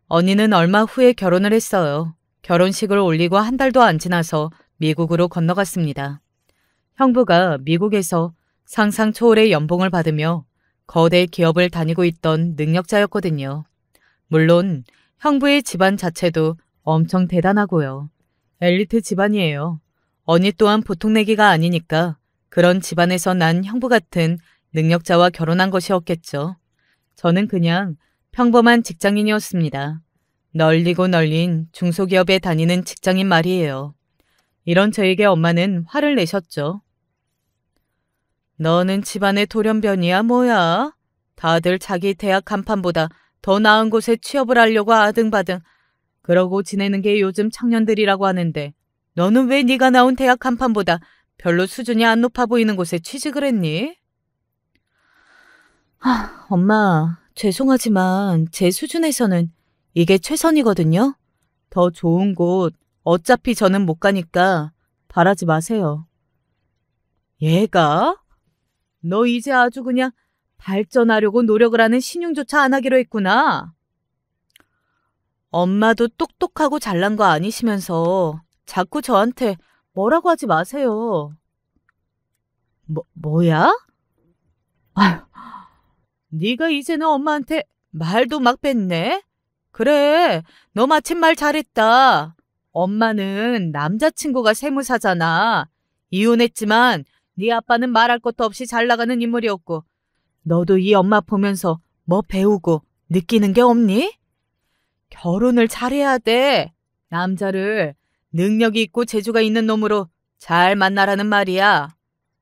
언니는 얼마 후에 결혼을 했어요. 결혼식을 올리고 한 달도 안 지나서 미국으로 건너갔습니다. 형부가 미국에서 상상 초월의 연봉을 받으며 거대 기업을 다니고 있던 능력자였거든요. 물론 형부의 집안 자체도 엄청 대단하고요. 엘리트 집안이에요. 언니 또한 보통 내기가 아니니까 그런 집안에서 난 형부 같은 능력자와 결혼한 것이었겠죠. 저는 그냥 평범한 직장인이었습니다. 널리고 널린 중소기업에 다니는 직장인 말이에요. 이런 저에게 엄마는 화를 내셨죠. 너는 집안의 돌연변이야 뭐야? 다들 자기 대학 간판보다 더 나은 곳에 취업을 하려고 아등바등 그러고 지내는 게 요즘 청년들이라고 하는데 너는 왜 네가 나온 대학 간판보다 별로 수준이 안 높아 보이는 곳에 취직을 했니? 엄마, 죄송하지만 제 수준에서는 이게 최선이거든요. 더 좋은 곳 어차피 저는 못 가니까 바라지 마세요. 얘가? 너 이제 아주 그냥 발전하려고 노력을 하는 신용조차 안 하기로 했구나. 엄마도 똑똑하고 잘난 거 아니시면서 자꾸 저한테 뭐라고 하지 마세요. 뭐야? 아휴, 네가 이제는 엄마한테 말도 막 뱉네? 그래, 너 마침 말 잘했다. 엄마는 남자친구가 세무사잖아. 이혼했지만 네 아빠는 말할 것도 없이 잘 나가는 인물이었고 너도 이 엄마 보면서 뭐 배우고 느끼는 게 없니? 결혼을 잘해야 돼. 남자를 능력이 있고 재주가 있는 놈으로 잘 만나라는 말이야.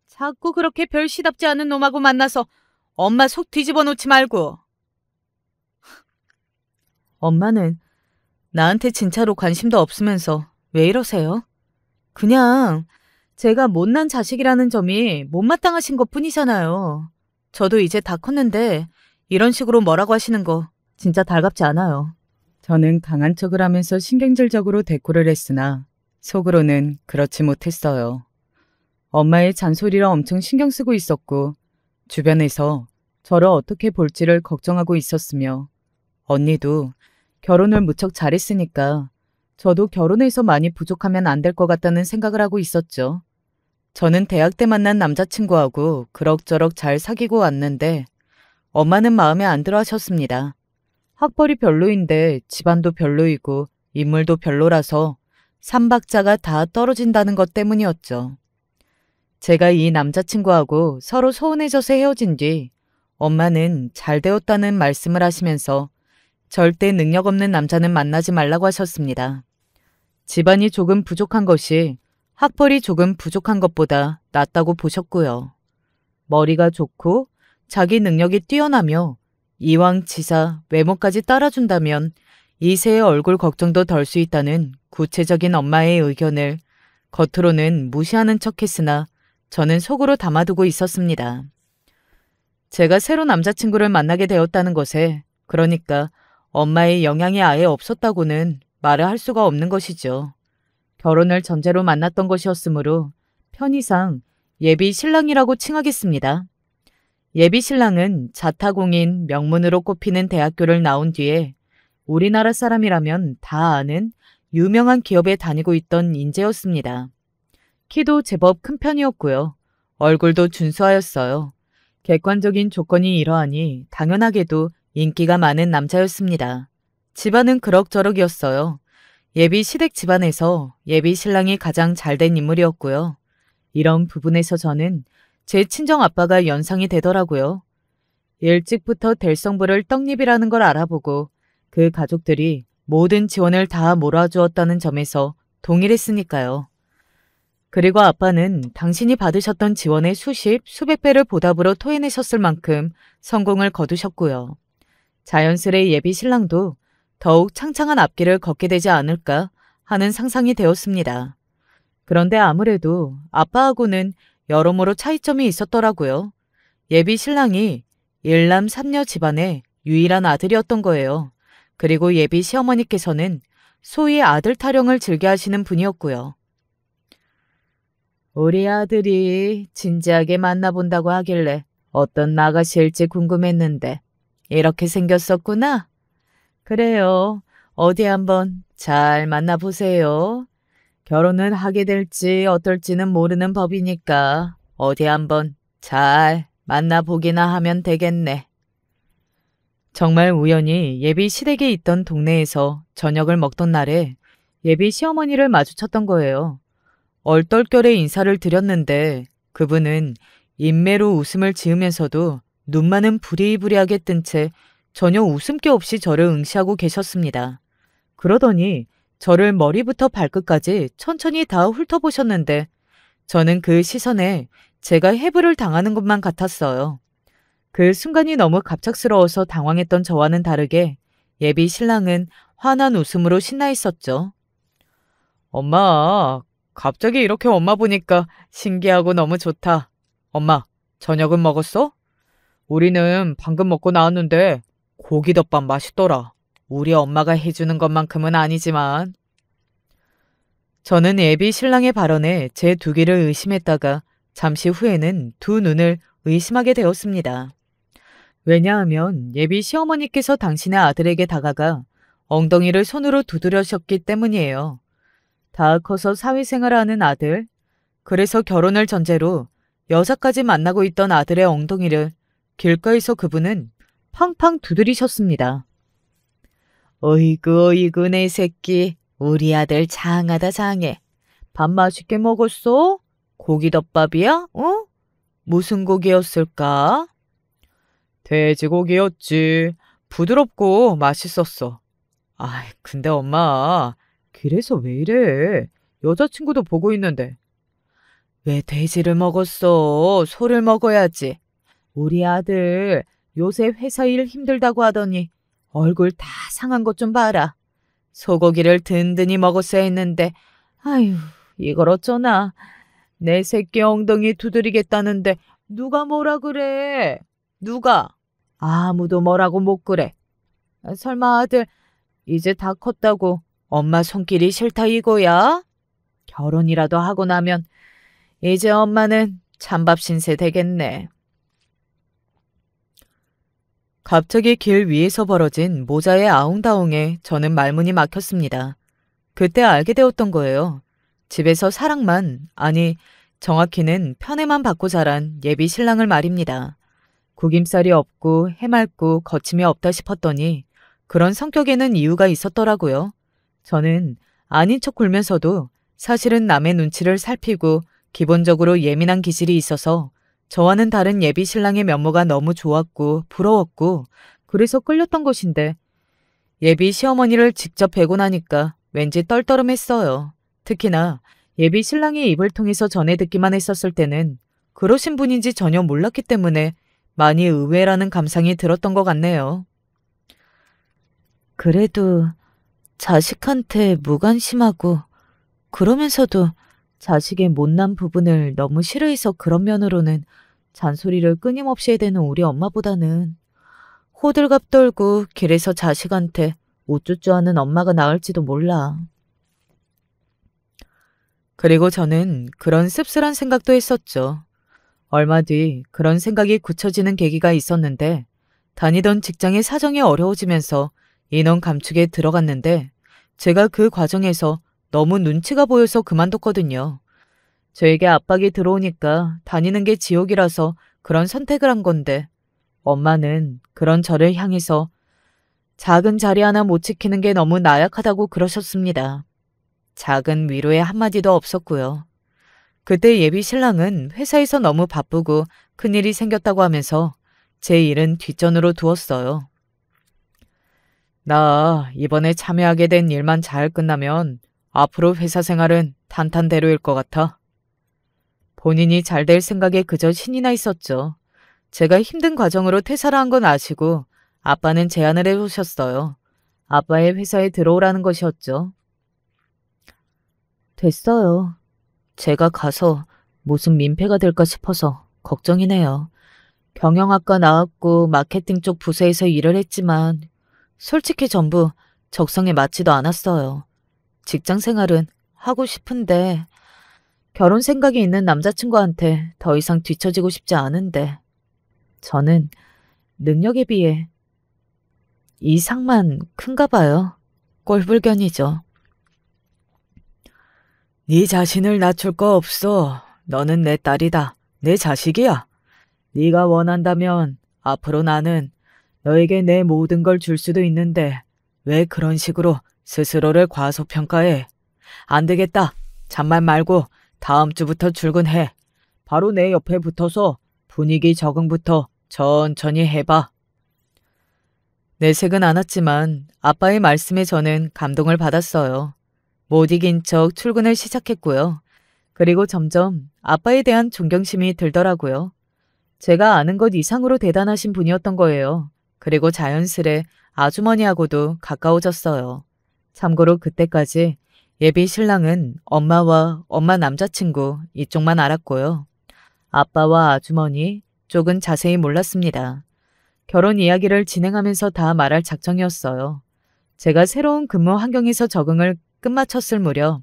자꾸 그렇게 별 시답지 않은 놈하고 만나서 엄마 속 뒤집어 놓지 말고. 엄마는 나한테 진짜로 관심도 없으면서 왜 이러세요? 그냥 제가 못난 자식이라는 점이 못마땅하신 것뿐이잖아요. 저도 이제 다 컸는데 이런 식으로 뭐라고 하시는 거 진짜 달갑지 않아요. 저는 강한 척을 하면서 신경질적으로 대꾸를 했으나 속으로는 그렇지 못했어요. 엄마의 잔소리라 엄청 신경 쓰고 있었고 주변에서 저를 어떻게 볼지를 걱정하고 있었으며 언니도 결혼을 무척 잘했으니까 저도 결혼해서 많이 부족하면 안 될 것 같다는 생각을 하고 있었죠. 저는 대학 때 만난 남자친구하고 그럭저럭 잘 사귀고 왔는데 엄마는 마음에 안 들어 하셨습니다. 학벌이 별로인데 집안도 별로이고 인물도 별로라서 삼박자가 다 떨어진다는 것 때문이었죠. 제가 이 남자친구하고 서로 소원해져서 헤어진 뒤 엄마는 잘 되었다는 말씀을 하시면서 절대 능력 없는 남자는 만나지 말라고 하셨습니다. 집안이 조금 부족한 것이 학벌이 조금 부족한 것보다 낫다고 보셨고요. 머리가 좋고 자기 능력이 뛰어나며 이왕 지사 외모까지 따라준다면 이세의 얼굴 걱정도 덜 수 있다는 구체적인 엄마의 의견을 겉으로는 무시하는 척했으나 저는 속으로 담아두고 있었습니다. 제가 새로 남자친구를 만나게 되었다는 것에, 그러니까 엄마의 영향이 아예 없었다고는 말을 할 수가 없는 것이죠. 결혼을 전제로 만났던 것이었으므로 편의상 예비 신랑이라고 칭하겠습니다. 예비 신랑은 자타공인 명문으로 꼽히는 대학교를 나온 뒤에 우리나라 사람이라면 다 아는 유명한 기업에 다니고 있던 인재였습니다. 키도 제법 큰 편이었고요. 얼굴도 준수하였어요. 객관적인 조건이 이러하니 당연하게도 인기가 많은 남자였습니다. 집안은 그럭저럭이었어요. 예비 시댁 집안에서 예비 신랑이 가장 잘된 인물이었고요. 이런 부분에서 저는 제 친정 아빠가 연상이 되더라고요. 일찍부터 될성부를 떡잎이라는 걸 알아보고 그 가족들이 모든 지원을 다 몰아주었다는 점에서 동일했으니까요. 그리고 아빠는 당신이 받으셨던 지원의 수십, 수백 배를 보답으로 토해내셨을 만큼 성공을 거두셨고요. 자연스레 예비 신랑도 더욱 창창한 앞길을 걷게 되지 않을까 하는 상상이 되었습니다. 그런데 아무래도 아빠하고는 여러모로 차이점이 있었더라고요. 예비 신랑이 일남 삼녀 집안의 유일한 아들이었던 거예요. 그리고 예비 시어머니께서는 소위 아들 타령을 즐겨 하시는 분이었고요. 우리 아들이 진지하게 만나본다고 하길래 어떤 나가시일지 궁금했는데 이렇게 생겼었구나. 그래요. 어디 한번 잘 만나보세요. 결혼을 하게 될지 어떨지는 모르는 법이니까 어디 한번 잘 만나보기나 하면 되겠네. 정말 우연히 예비 시댁에 있던 동네에서 저녁을 먹던 날에 예비 시어머니를 마주쳤던 거예요. 얼떨결에 인사를 드렸는데 그분은 인매로 웃음을 지으면서도 눈만은 부리부리하게 뜬 채 전혀 웃음기 없이 저를 응시하고 계셨습니다. 그러더니 저를 머리부터 발끝까지 천천히 다 훑어보셨는데 저는 그 시선에 제가 해부를 당하는 것만 같았어요. 그 순간이 너무 갑작스러워서 당황했던 저와는 다르게 예비 신랑은 환한 웃음으로 신나 있었죠. 엄마, 갑자기 이렇게 엄마 보니까 신기하고 너무 좋다. 엄마, 저녁은 먹었어? 우리는 방금 먹고 나왔는데 고기덮밥 맛있더라. 우리 엄마가 해주는 것만큼은 아니지만. 저는 예비 신랑의 발언에 제 두 귀를 의심했다가 잠시 후에는 두 눈을 의심하게 되었습니다. 왜냐하면 예비 시어머니께서 당신의 아들에게 다가가 엉덩이를 손으로 두드려셨기 때문이에요. 다 커서 사회생활을 하는 아들, 그래서 결혼을 전제로 여자까지 만나고 있던 아들의 엉덩이를 길가에서 그분은 팡팡 두드리셨습니다. 어이구 어이구 내 새끼, 우리 아들 장하다 장해. 밥 맛있게 먹었어? 고기덮밥이야? 어? 무슨 고기였을까? 돼지고기였지. 부드럽고 맛있었어. 아이, 근데 엄마, 길에서 왜 이래? 여자친구도 보고 있는데. 왜 돼지를 먹었어? 소를 먹어야지. 우리 아들 요새 회사 일 힘들다고 하더니 얼굴 다 상한 것 좀 봐라. 소고기를 든든히 먹었어야 했는데 아휴, 이걸 어쩌나. 내 새끼 엉덩이 두드리겠다는데 누가 뭐라 그래? 누가? 아무도 뭐라고 못 그래. 설마 아들 이제 다 컸다고 엄마 손길이 싫다 이거야? 결혼이라도 하고 나면 이제 엄마는 찬밥 신세 되겠네. 갑자기 길 위에서 벌어진 모자의 아웅다웅에 저는 말문이 막혔습니다. 그때 알게 되었던 거예요. 집에서 사랑만, 아니 정확히는 편애만 받고 자란 예비 신랑을 말입니다. 구김살이 없고 해맑고 거침이 없다 싶었더니 그런 성격에는 이유가 있었더라고요. 저는 아닌 척 굴면서도 사실은 남의 눈치를 살피고 기본적으로 예민한 기질이 있어서 저와는 다른 예비 신랑의 면모가 너무 좋았고 부러웠고 그래서 끌렸던 것인데 예비 시어머니를 직접 뵈고 나니까 왠지 떨떠름했어요. 특히나 예비 신랑의 입을 통해서 전해 듣기만 했었을 때는 그러신 분인지 전혀 몰랐기 때문에 많이 의외라는 감상이 들었던 것 같네요. 그래도 자식한테 무관심하고 그러면서도 자식의 못난 부분을 너무 싫어해서 그런 면으로는 잔소리를 끊임없이 해대는 우리 엄마보다는 호들갑 떨고 길에서 자식한테 우쭈쭈하는 엄마가 나을지도 몰라. 그리고 저는 그런 씁쓸한 생각도 했었죠. 얼마 뒤 그런 생각이 굳혀지는 계기가 있었는데 다니던 직장의 사정이 어려워지면서 인원 감축에 들어갔는데 제가 그 과정에서 너무 눈치가 보여서 그만뒀거든요. 저에게 압박이 들어오니까 다니는 게 지옥이라서 그런 선택을 한 건데 엄마는 그런 저를 향해서 작은 자리 하나 못 지키는 게 너무 나약하다고 그러셨습니다. 작은 위로의 한마디도 없었고요. 그때 예비 신랑은 회사에서 너무 바쁘고 큰일이 생겼다고 하면서 제 일은 뒷전으로 두었어요. 나 이번에 참여하게 된 일만 잘 끝나면 앞으로 회사 생활은 탄탄대로일 것 같아. 본인이 잘 될 생각에 그저 신이 나 있었죠. 제가 힘든 과정으로 퇴사를 한 건 아시고 아빠는 제안을 해오셨어요. 아빠의 회사에 들어오라는 것이었죠. 됐어요. 제가 가서 무슨 민폐가 될까 싶어서 걱정이네요. 경영학과 나왔고 마케팅 쪽 부서에서 일을 했지만 솔직히 전부 적성에 맞지도 않았어요. 직장 생활은 하고 싶은데 결혼 생각이 있는 남자친구한테 더 이상 뒤처지고 싶지 않은데 저는 능력에 비해 이상만 큰가 봐요. 꼴불견이죠. 네 자신을 낮출 거 없어. 너는 내 딸이다. 내 자식이야. 네가 원한다면 앞으로 나는 너에게 내 모든 걸 줄 수도 있는데 왜 그런 식으로 스스로를 과소평가해? 안 되겠다. 잔말 말고 다음 주부터 출근해. 바로 내 옆에 붙어서 분위기 적응부터 천천히 해봐. 내색은 않았지만 아빠의 말씀에 저는 감동을 받았어요. 못 이긴 척 출근을 시작했고요. 그리고 점점 아빠에 대한 존경심이 들더라고요. 제가 아는 것 이상으로 대단하신 분이었던 거예요. 그리고 자연스레 아주머니하고도 가까워졌어요. 참고로 그때까지 예비 신랑은 엄마와 엄마 남자친구 이쪽만 알았고요. 아빠와 아주머니 쪽은 자세히 몰랐습니다. 결혼 이야기를 진행하면서 다 말할 작정이었어요. 제가 새로운 근무 환경에서 적응을 끝마쳤을 무렵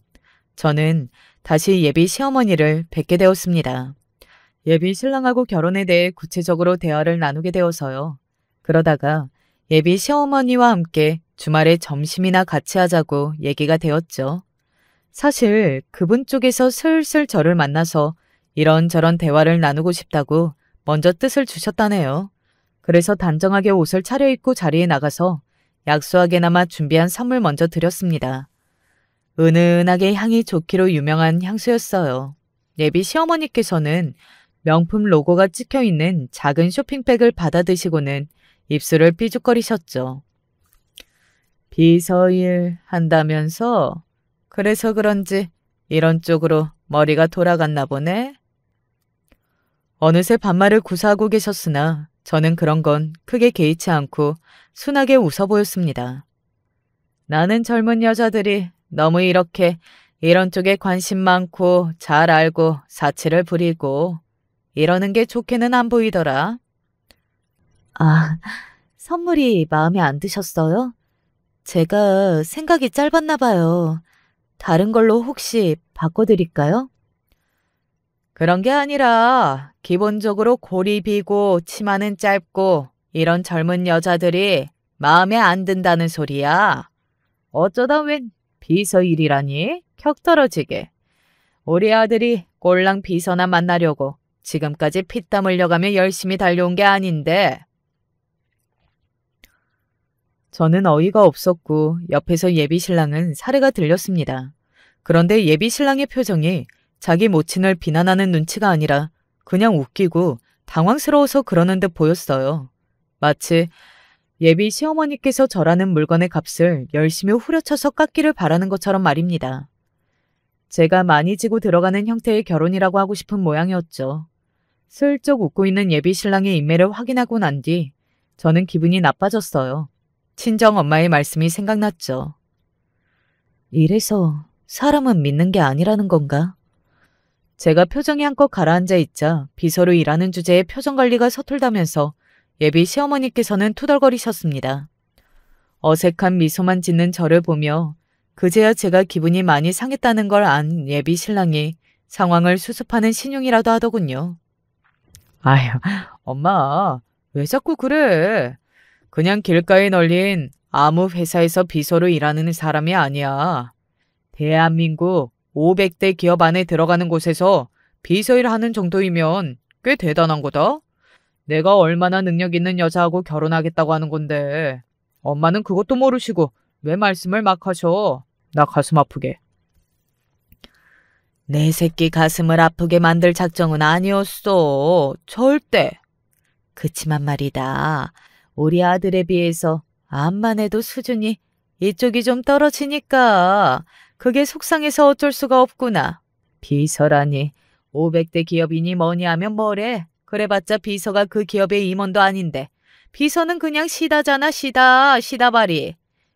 저는 다시 예비 시어머니를 뵙게 되었습니다. 예비 신랑하고 결혼에 대해 구체적으로 대화를 나누게 되어서요. 그러다가 예비 시어머니와 함께 주말에 점심이나 같이 하자고 얘기가 되었죠. 사실 그분 쪽에서 슬슬 저를 만나서 이런저런 대화를 나누고 싶다고 먼저 뜻을 주셨다네요. 그래서 단정하게 옷을 차려입고 자리에 나가서 약소하게나마 준비한 선물 먼저 드렸습니다. 은은하게 향이 좋기로 유명한 향수였어요. 예비 시어머니께서는 명품 로고가 찍혀있는 작은 쇼핑백을 받아 드시고는 입술을 삐죽거리셨죠. 비서일 한다면서? 그래서 그런지 이런 쪽으로 머리가 돌아갔나 보네. 어느새 반말을 구사하고 계셨으나 저는 그런 건 크게 개의치 않고 순하게 웃어 보였습니다. 나는 젊은 여자들이 너무 이렇게 이런 쪽에 관심 많고 잘 알고 사치를 부리고 이러는 게 좋게는 안 보이더라. 아, 선물이 마음에 안 드셨어요? 제가 생각이 짧았나 봐요. 다른 걸로 혹시 바꿔드릴까요? 그런 게 아니라 기본적으로 골이 비고 치마는 짧고 이런 젊은 여자들이 마음에 안 든다는 소리야. 어쩌다 웬 비서일이라니? 격 떨어지게. 우리 아들이 꼴랑 비서나 만나려고 지금까지 피땀 흘려가며 열심히 달려온 게 아닌데. 저는 어이가 없었고 옆에서 예비 신랑은 사례가 들렸습니다. 그런데 예비 신랑의 표정이 자기 모친을 비난하는 눈치가 아니라 그냥 웃기고 당황스러워서 그러는 듯 보였어요. 마치 예비 시어머니께서 저라는 물건의 값을 열심히 후려쳐서 깎기를 바라는 것처럼 말입니다. 제가 많이 지고 들어가는 형태의 결혼이라고 하고 싶은 모양이었죠. 슬쩍 웃고 있는 예비 신랑의 인매를 확인하고 난 뒤 저는 기분이 나빠졌어요. 친정 엄마의 말씀이 생각났죠. 이래서 사람은 믿는 게 아니라는 건가? 제가 표정이 한껏 가라앉아 있자 비서로 일하는 주제에 표정 관리가 서툴다면서 예비 시어머니께서는 투덜거리셨습니다. 어색한 미소만 짓는 저를 보며 그제야 제가 기분이 많이 상했다는 걸 안 예비 신랑이 상황을 수습하는 신용이라도 하더군요. 아휴, 엄마, 왜 자꾸 그래? 그냥 길가에 널린 아무 회사에서 비서로 일하는 사람이 아니야. 대한민국 500대 기업 안에 들어가는 곳에서 비서 일하는 정도이면 꽤 대단한 거다. 내가 얼마나 능력 있는 여자하고 결혼하겠다고 하는 건데 엄마는 그것도 모르시고 왜 말씀을 막 하셔? 나 가슴 아프게. 내 새끼 가슴을 아프게 만들 작정은 아니었어. 절대. 그치만 말이다. 우리 아들에 비해서 암만 해도 수준이 이쪽이 좀 떨어지니까 그게 속상해서 어쩔 수가 없구나. 비서라니 500대 기업이니 뭐니 하면 뭐래. 그래봤자 비서가 그 기업의 임원도 아닌데 비서는 그냥 시다잖아. 시다발이.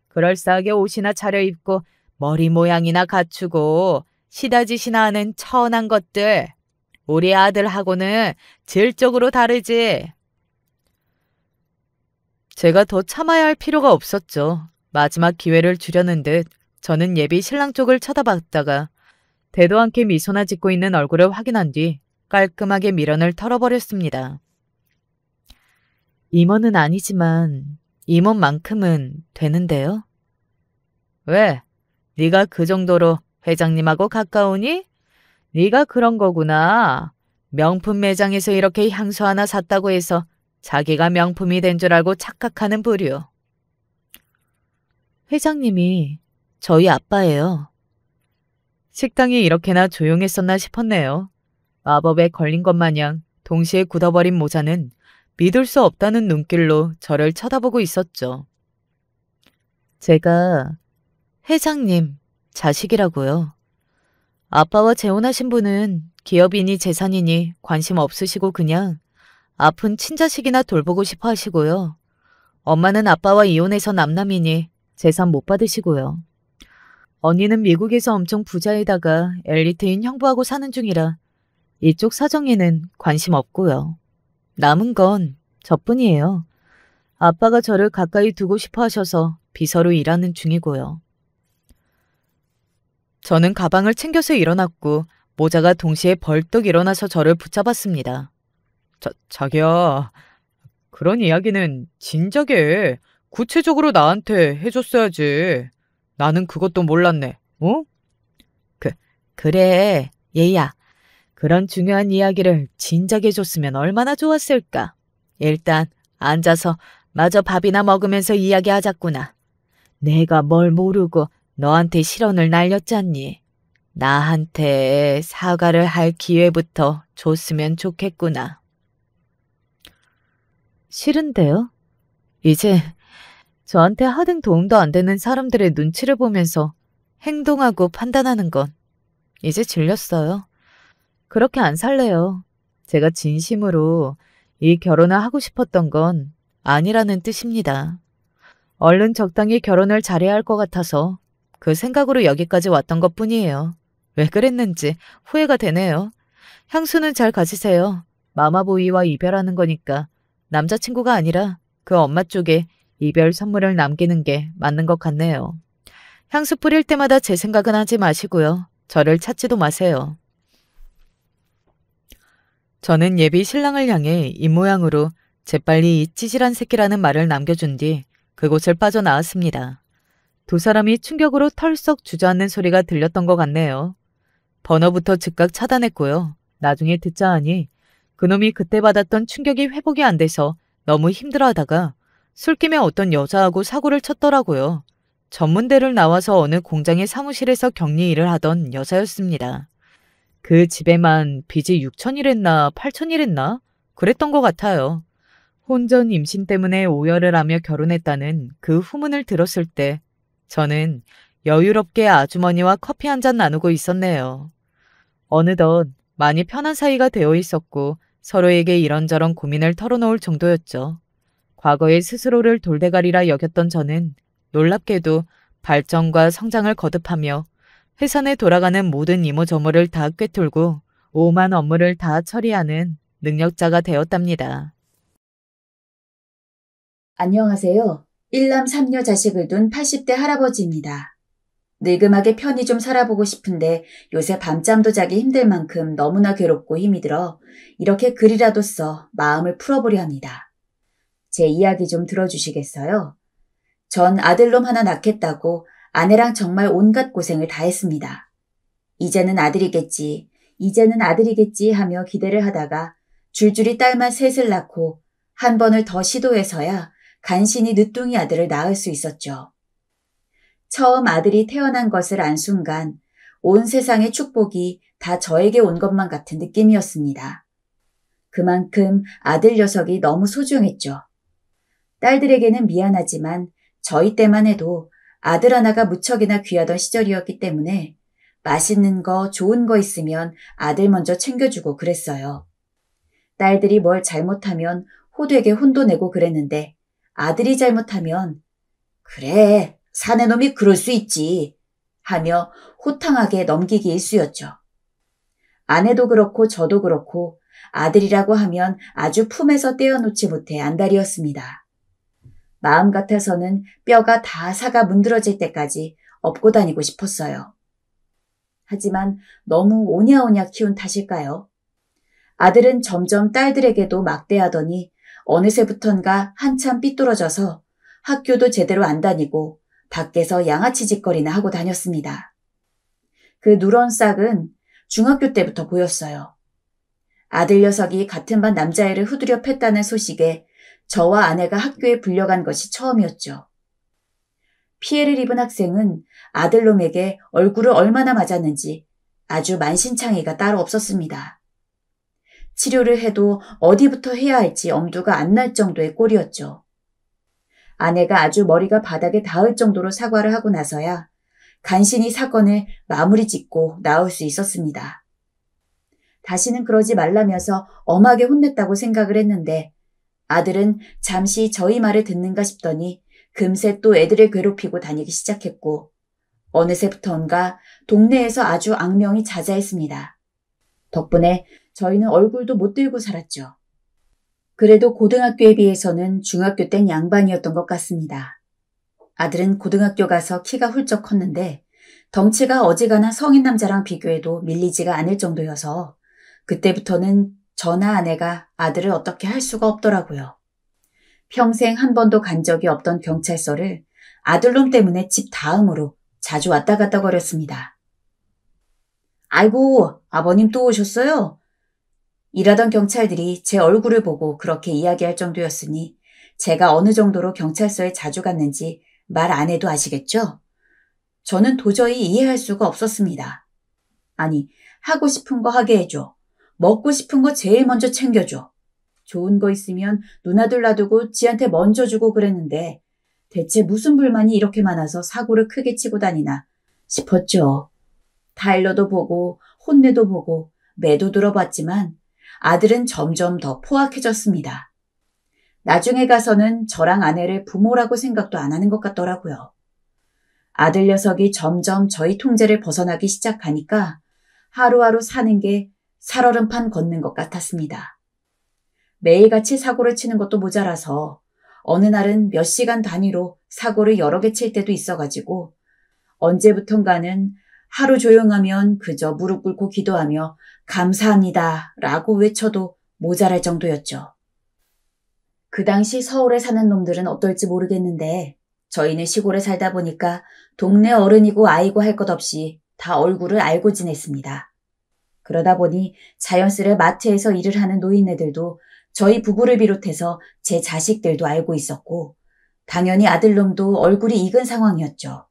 그럴싸하게 옷이나 차려입고 머리 모양이나 갖추고 시다짓이나 하는 천한 것들. 우리 아들하고는 질적으로 다르지. 제가 더 참아야 할 필요가 없었죠. 마지막 기회를 주려는 듯 저는 예비 신랑 쪽을 쳐다봤다가 대도 않게 미소나 짓고 있는 얼굴을 확인한 뒤 깔끔하게 미련을 털어버렸습니다. 임원은 아니지만 임원만큼은 되는데요. 왜? 네가 그 정도로 회장님하고 가까우니? 네가 그런 거구나. 명품 매장에서 이렇게 향수 하나 샀다고 해서 자기가 명품이 된 줄 알고 착각하는 부류. 회장님이 저희 아빠예요. 식당이 이렇게나 조용했었나 싶었네요. 마법에 걸린 것 마냥 동시에 굳어버린 모자는 믿을 수 없다는 눈길로 저를 쳐다보고 있었죠. 제가 회장님 자식이라고요. 아빠와 재혼하신 분은 기업이니 재산이니 관심 없으시고 그냥 아픈 친자식이나 돌보고 싶어 하시고요. 엄마는 아빠와 이혼해서 남남이니 재산 못 받으시고요. 언니는 미국에서 엄청 부자에다가 엘리트인 형부하고 사는 중이라 이쪽 사정에는 관심 없고요. 남은 건 저뿐이에요. 아빠가 저를 가까이 두고 싶어 하셔서 비서로 일하는 중이고요. 저는 가방을 챙겨서 일어났고 모자가 동시에 벌떡 일어나서 저를 붙잡았습니다. 자기야, 그런 이야기는 진작에 구체적으로 나한테 해줬어야지. 나는 그것도 몰랐네. 어? 그래, 얘야. 그런 중요한 이야기를 진작에 줬으면 얼마나 좋았을까. 일단 앉아서 마저 밥이나 먹으면서 이야기하자꾸나. 내가 뭘 모르고 너한테 실언을 날렸잖니. 나한테 사과를 할 기회부터 줬으면 좋겠구나. 싫은데요? 이제 저한테 하등 도움도 안 되는 사람들의 눈치를 보면서 행동하고 판단하는 건 이제 질렸어요. 그렇게 안 살래요. 제가 진심으로 이 결혼을 하고 싶었던 건 아니라는 뜻입니다. 얼른 적당히 결혼을 잘해야 할 것 같아서 그 생각으로 여기까지 왔던 것 뿐이에요. 왜 그랬는지 후회가 되네요. 향수는 잘 가지세요. 마마보이와 이별하는 거니까 남자친구가 아니라 그 엄마 쪽에 이별 선물을 남기는 게 맞는 것 같네요. 향수 뿌릴 때마다 제 생각은 하지 마시고요. 저를 찾지도 마세요. 저는 예비 신랑을 향해 입모양으로 재빨리 이 찌질한 새끼라는 말을 남겨준 뒤 그곳을 빠져나왔습니다. 두 사람이 충격으로 털썩 주저앉는 소리가 들렸던 것 같네요. 번호부터 즉각 차단했고요. 나중에 듣자 하니 그놈이 그때 받았던 충격이 회복이 안 돼서 너무 힘들어하다가 술김에 어떤 여자하고 사고를 쳤더라고요. 전문대를 나와서 어느 공장의 사무실에서 격리 일을 하던 여자였습니다. 그 집에만 빚이 6천이랬나 8천이랬나 그랬던 것 같아요. 혼전 임신 때문에 오열을 하며 결혼했다는 그 후문을 들었을 때 저는 여유롭게 아주머니와 커피 한잔 나누고 있었네요. 어느덧 많이 편한 사이가 되어 있었고 서로에게 이런저런 고민을 털어놓을 정도였죠. 과거에 스스로를 돌대가리라 여겼던 저는 놀랍게도 발전과 성장을 거듭하며 회사 내 돌아가는 모든 이모저모를 다 꿰뚫고 오만 업무를 다 처리하는 능력자가 되었답니다. 안녕하세요. 1남 3녀 자식을 둔 80대 할아버지입니다. 늙음하게 편히 좀 살아보고 싶은데 요새 밤잠도 자기 힘들 만큼 너무나 괴롭고 힘이 들어 이렇게 글이라도 써 마음을 풀어보려 합니다. 제 이야기 좀 들어주시겠어요? 전 아들놈 하나 낳겠다고 아내랑 정말 온갖 고생을 다 했습니다. 이제는 아들이겠지 하며 기대를 하다가 줄줄이 딸만 셋을 낳고 한 번을 더 시도해서야 간신히 늦둥이 아들을 낳을 수 있었죠. 처음 아들이 태어난 것을 안 순간 온 세상의 축복이 다 저에게 온 것만 같은 느낌이었습니다. 그만큼 아들 녀석이 너무 소중했죠. 딸들에게는 미안하지만 저희 때만 해도 아들 하나가 무척이나 귀하던 시절이었기 때문에 맛있는 거, 좋은 거 있으면 아들 먼저 챙겨주고 그랬어요. 딸들이 뭘 잘못하면 호되게 혼도 내고 그랬는데 아들이 잘못하면 그래, 사내 놈이 그럴 수 있지 하며 호탕하게 넘기기 일쑤였죠. 아내도 그렇고 저도 그렇고 아들이라고 하면 아주 품에서 떼어놓지 못해 안달이었습니다. 마음 같아서는 뼈가 다 사가 문드러질 때까지 업고 다니고 싶었어요. 하지만 너무 오냐오냐 키운 탓일까요? 아들은 점점 딸들에게도 막대하더니 어느새부턴가 한참 삐뚤어져서 학교도 제대로 안 다니고 밖에서 양아치 짓거리나 하고 다녔습니다. 그 누런 싹은 중학교 때부터 보였어요. 아들 녀석이 같은 반 남자애를 후드려 팼다는 소식에 저와 아내가 학교에 불려간 것이 처음이었죠. 피해를 입은 학생은 아들놈에게 얼굴을 얼마나 맞았는지 아주 만신창이가 따로 없었습니다. 치료를 해도 어디부터 해야 할지 엄두가 안 날 정도의 꼴이었죠. 아내가 아주 머리가 바닥에 닿을 정도로 사과를 하고 나서야 간신히 사건을 마무리 짓고 나올 수 있었습니다. 다시는 그러지 말라면서 엄하게 혼냈다고 생각을 했는데 아들은 잠시 저희 말을 듣는가 싶더니 금세 또 애들을 괴롭히고 다니기 시작했고 어느새부턴가 동네에서 아주 악명이 자자했습니다. 덕분에 저희는 얼굴도 못 들고 살았죠. 그래도 고등학교에 비해서는 중학교 땐 양반이었던 것 같습니다. 아들은 고등학교 가서 키가 훌쩍 컸는데 덩치가 어지간한 성인 남자랑 비교해도 밀리지가 않을 정도여서 그때부터는 저나 아내가 아들을 어떻게 할 수가 없더라고요. 평생 한 번도 간 적이 없던 경찰서를 아들놈 때문에 집 다음으로 자주 왔다 갔다 거렸습니다. 아이고, 아버님 또 오셨어요? 일하던 경찰들이 제 얼굴을 보고 그렇게 이야기할 정도였으니 제가 어느 정도로 경찰서에 자주 갔는지 말 안 해도 아시겠죠? 저는 도저히 이해할 수가 없었습니다. 아니, 하고 싶은 거 하게 해줘. 먹고 싶은 거 제일 먼저 챙겨줘. 좋은 거 있으면 누나들 놔두고 지한테 먼저 주고 그랬는데 대체 무슨 불만이 이렇게 많아서 사고를 크게 치고 다니나 싶었죠. 타일러도 보고 혼내도 보고 매도 들어봤지만 아들은 점점 더 포악해졌습니다. 나중에 가서는 저랑 아내를 부모라고 생각도 안 하는 것 같더라고요. 아들 녀석이 점점 저희 통제를 벗어나기 시작하니까 하루하루 사는 게 살얼음판 걷는 것 같았습니다. 매일같이 사고를 치는 것도 모자라서 어느 날은 몇 시간 단위로 사고를 여러 개 칠 때도 있어가지고 언제부턴가는 하루 조용하면 그저 무릎 꿇고 기도하며 감사합니다 라고 외쳐도 모자랄 정도였죠. 그 당시 서울에 사는 놈들은 어떨지 모르겠는데 저희는 시골에 살다 보니까 동네 어른이고 아이고 할 것 없이 다 얼굴을 알고 지냈습니다. 그러다 보니 자연스레 마트에서 일을 하는 노인네들도 저희 부부를 비롯해서 제 자식들도 알고 있었고 당연히 아들놈도 얼굴이 익은 상황이었죠.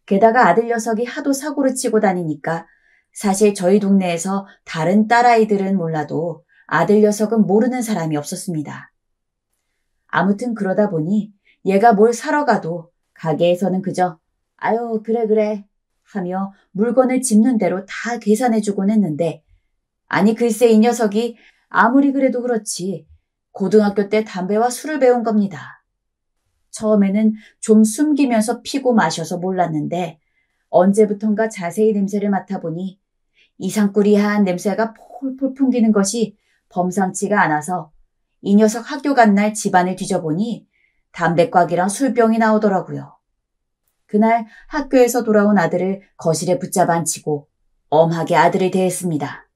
게다가 아들 녀석이 하도 사고를 치고 다니니까 사실 저희 동네에서 다른 딸아이들은 몰라도 아들 녀석은 모르는 사람이 없었습니다. 아무튼 그러다 보니 얘가 뭘 사러 가도 가게에서는 그저 아유 그래 하며 물건을 집는 대로 다 계산해주곤 했는데 아니 글쎄 이 녀석이 아무리 그래도 그렇지 고등학교 때 담배와 술을 배운 겁니다. 처음에는 좀 숨기면서 피고 마셔서 몰랐는데 언제부턴가 자세히 냄새를 맡아보니 이상꾸리한 냄새가 폴폴 풍기는 것이 범상치가 않아서 이 녀석 학교 간 날 집안을 뒤져보니 담배곽이랑 술병이 나오더라고요. 그날 학교에서 돌아온 아들을 거실에 붙잡아 앉히고 엄하게 아들을 대했습니다.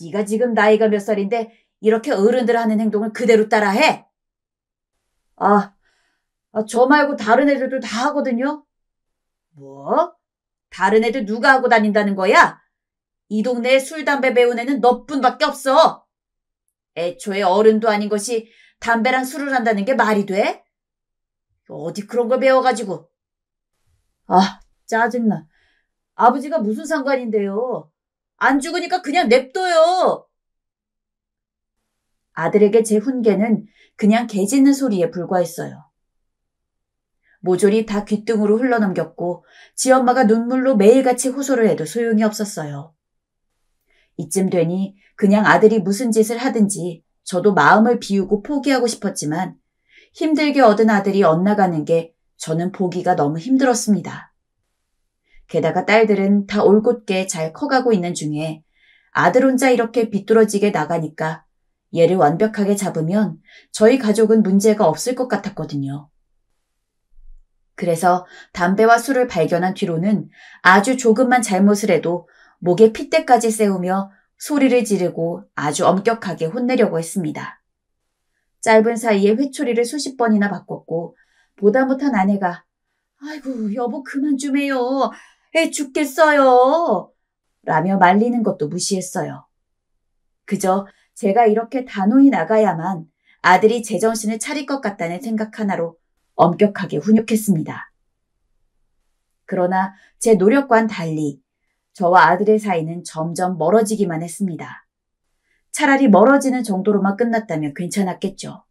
네가 지금 나이가 몇 살인데 이렇게 어른들 하는 행동을 그대로 따라해? 저 말고 다른 애들도 다 하거든요. 뭐? 다른 애들 누가 하고 다닌다는 거야? 이 동네에 술, 담배 배운 애는 너뿐밖에 없어. 애초에 어른도 아닌 것이 담배랑 술을 한다는 게 말이 돼? 어디 그런 걸 배워가지고. 짜증나. 아버지가 무슨 상관인데요. 안 죽으니까 그냥 냅둬요. 아들에게 제 훈계는 그냥 개 짖는 소리에 불과했어요. 모조리 다 귓등으로 흘러넘겼고 지 엄마가 눈물로 매일같이 호소를 해도 소용이 없었어요. 이쯤 되니 그냥 아들이 무슨 짓을 하든지 저도 마음을 비우고 포기하고 싶었지만 힘들게 얻은 아들이 엇나가는 게 저는 보기가 너무 힘들었습니다. 게다가 딸들은 다 올곧게 잘 커가고 있는 중에 아들 혼자 이렇게 비뚤어지게 나가니까 얘를 완벽하게 잡으면 저희 가족은 문제가 없을 것 같았거든요. 그래서 담배와 술을 발견한 뒤로는 아주 조금만 잘못을 해도 목에 핏대까지 세우며 소리를 지르고 아주 엄격하게 혼내려고 했습니다. 짧은 사이에 회초리를 수십 번이나 바꿨고 보다 못한 아내가 아이고 여보 그만 좀 해요. 애 죽겠어요. 라며 말리는 것도 무시했어요. 그저 제가 이렇게 단호히 나가야만 아들이 제정신을 차릴 것 같다는 생각 하나로 엄격하게 훈육했습니다. 그러나 제 노력과는 달리 저와 아들의 사이는 점점 멀어지기만 했습니다. 차라리 멀어지는 정도로만 끝났다면 괜찮았겠죠.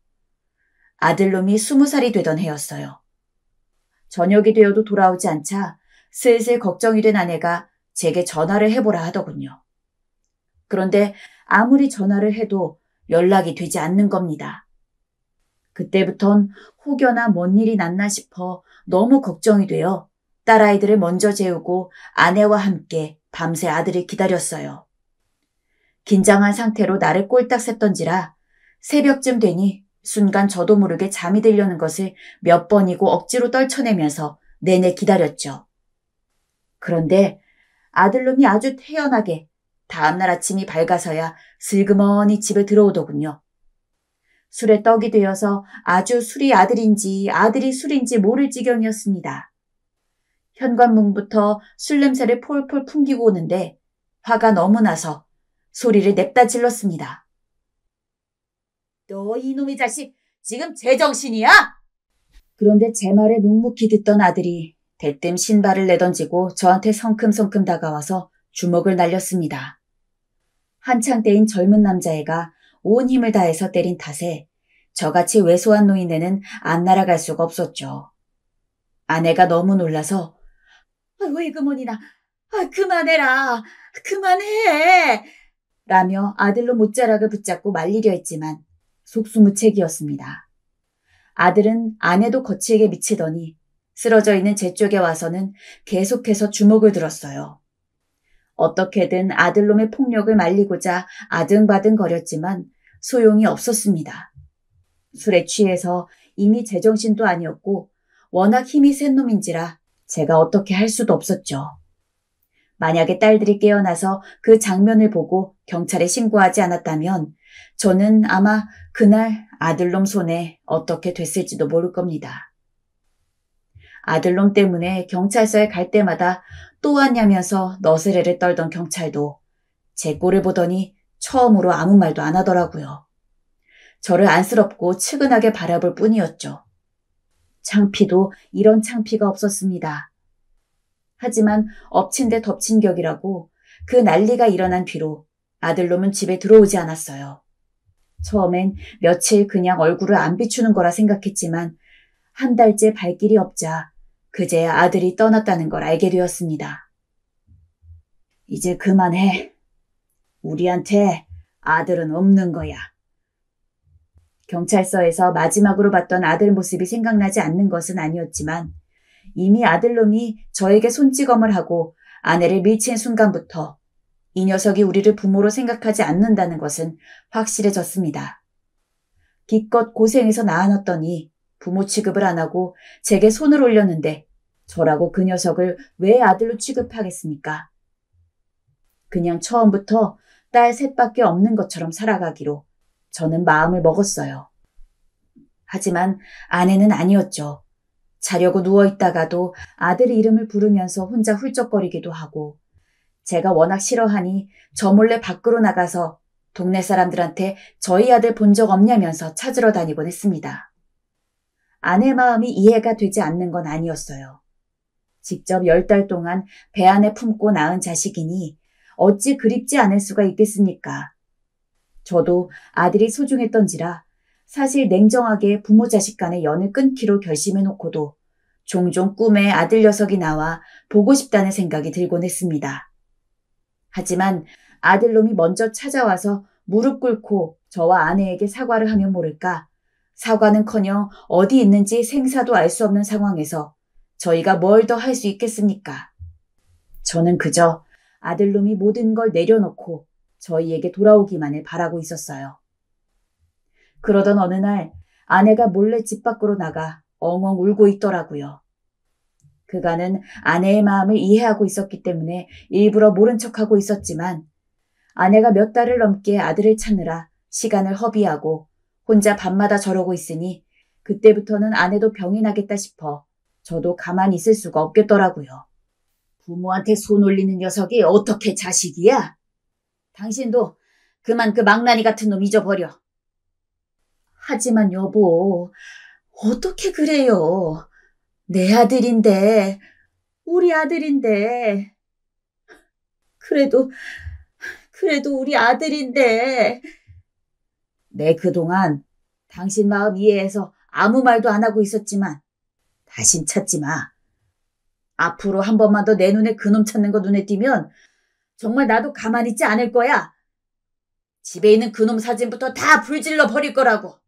아들놈이 20살이 되던 해였어요. 저녁이 되어도 돌아오지 않자 슬슬 걱정이 된 아내가 제게 전화를 해보라 하더군요. 그런데 아무리 전화를 해도 연락이 되지 않는 겁니다. 그때부턴 혹여나 뭔 일이 났나 싶어 너무 걱정이 되어 딸아이들을 먼저 재우고 아내와 함께 밤새 아들을 기다렸어요. 긴장한 상태로 나를 꼴딱 샜던지라 새벽쯤 되니 순간 저도 모르게 잠이 들려는 것을 몇 번이고 억지로 떨쳐내면서 내내 기다렸죠. 그런데 아들놈이 아주 태연하게 다음날 아침이 밝아서야 슬그머니 집에 들어오더군요. 술에 떡이 되어서 아주 술이 아들인지 아들이 술인지 모를 지경이었습니다. 현관문부터 술 냄새를 폴폴 풍기고 오는데 화가 너무 나서 소리를 냅다 질렀습니다. 너 이놈의 자식 지금 제정신이야? 그런데 제 말을 묵묵히 듣던 아들이 대뜸 신발을 내던지고 저한테 성큼성큼 다가와서 주먹을 날렸습니다. 한창 때인 젊은 남자애가 온 힘을 다해서 때린 탓에 저같이 왜소한 노인네는 안 날아갈 수가 없었죠. 아내가 너무 놀라서 왜 그머니나 그만해라 그만해 라며 아들로 못자락을 붙잡고 말리려 했지만 속수무책이었습니다. 아들은 아내도 거칠게 미치더니 쓰러져 있는 제 쪽에 와서는 계속해서 주먹을 들었어요. 어떻게든 아들놈의 폭력을 말리고자 아등바등 거렸지만 소용이 없었습니다. 술에 취해서 이미 제정신도 아니었고 워낙 힘이 센 놈인지라 제가 어떻게 할 수도 없었죠. 만약에 딸들이 깨어나서 그 장면을 보고 경찰에 신고하지 않았다면 저는 아마 그날 아들놈 손에 어떻게 됐을지도 모를 겁니다. 아들놈 때문에 경찰서에 갈 때마다 또 왔냐면서 너스레를 떨던 경찰도 제 꼴을 보더니 처음으로 아무 말도 안 하더라고요. 저를 안쓰럽고 측은하게 바라볼 뿐이었죠. 창피도 이런 창피가 없었습니다. 하지만 엎친 데 덮친 격이라고 그 난리가 일어난 뒤로 아들놈은 집에 들어오지 않았어요. 처음엔 며칠 그냥 얼굴을 안 비추는 거라 생각했지만 한 달째 발길이 없자 그제야 아들이 떠났다는 걸 알게 되었습니다. 이제 그만해. 우리한테 아들은 없는 거야. 경찰서에서 마지막으로 봤던 아들 모습이 생각나지 않는 것은 아니었지만 이미 아들놈이 저에게 손찌검을 하고 아내를 밀친 순간부터 이 녀석이 우리를 부모로 생각하지 않는다는 것은 확실해졌습니다. 기껏 고생해서 낳아놨더니 부모 취급을 안 하고 제게 손을 올렸는데 저라고 그 녀석을 왜 아들로 취급하겠습니까? 그냥 처음부터 딸 셋밖에 없는 것처럼 살아가기로 저는 마음을 먹었어요. 하지만 아내는 아니었죠. 자려고 누워있다가도 아들 이름을 부르면서 혼자 훌쩍거리기도 하고 제가 워낙 싫어하니 저 몰래 밖으로 나가서 동네 사람들한테 저희 아들 본 적 없냐면서 찾으러 다니곤 했습니다. 아내 마음이 이해가 되지 않는 건 아니었어요. 직접 10달 동안 배 안에 품고 낳은 자식이니 어찌 그립지 않을 수가 있겠습니까? 저도 아들이 소중했던지라 사실 냉정하게 부모 자식 간의 연을 끊기로 결심해놓고도 종종 꿈에 아들 녀석이 나와 보고 싶다는 생각이 들곤 했습니다. 하지만 아들놈이 먼저 찾아와서 무릎 꿇고 저와 아내에게 사과를 하면 모를까 사과는커녕 어디 있는지 생사도 알 수 없는 상황에서 저희가 뭘 더 할 수 있겠습니까? 저는 그저 아들놈이 모든 걸 내려놓고 저희에게 돌아오기만을 바라고 있었어요. 그러던 어느 날 아내가 몰래 집 밖으로 나가 엉엉 울고 있더라고요. 그간은 아내의 마음을 이해하고 있었기 때문에 일부러 모른 척하고 있었지만 아내가 몇 달을 넘게 아들을 찾느라 시간을 허비하고 혼자 밤마다 저러고 있으니 그때부터는 아내도 병이 나겠다 싶어 저도 가만히 있을 수가 없겠더라고요. 부모한테 손 올리는 녀석이 어떻게 자식이야? 당신도 그만 그 망나니 같은 놈 잊어버려. 하지만 여보, 어떻게 그래요? 내 아들인데, 우리 아들인데. 그래도 우리 아들인데. 내 그동안 당신 마음 이해해서 아무 말도 안 하고 있었지만 다신 찾지 마. 앞으로 한 번만 더 내 눈에 그놈 찾는 거 눈에 띄면 정말 나도 가만히 있지 않을 거야. 집에 있는 그놈 사진부터 다 불질러 버릴 거라고.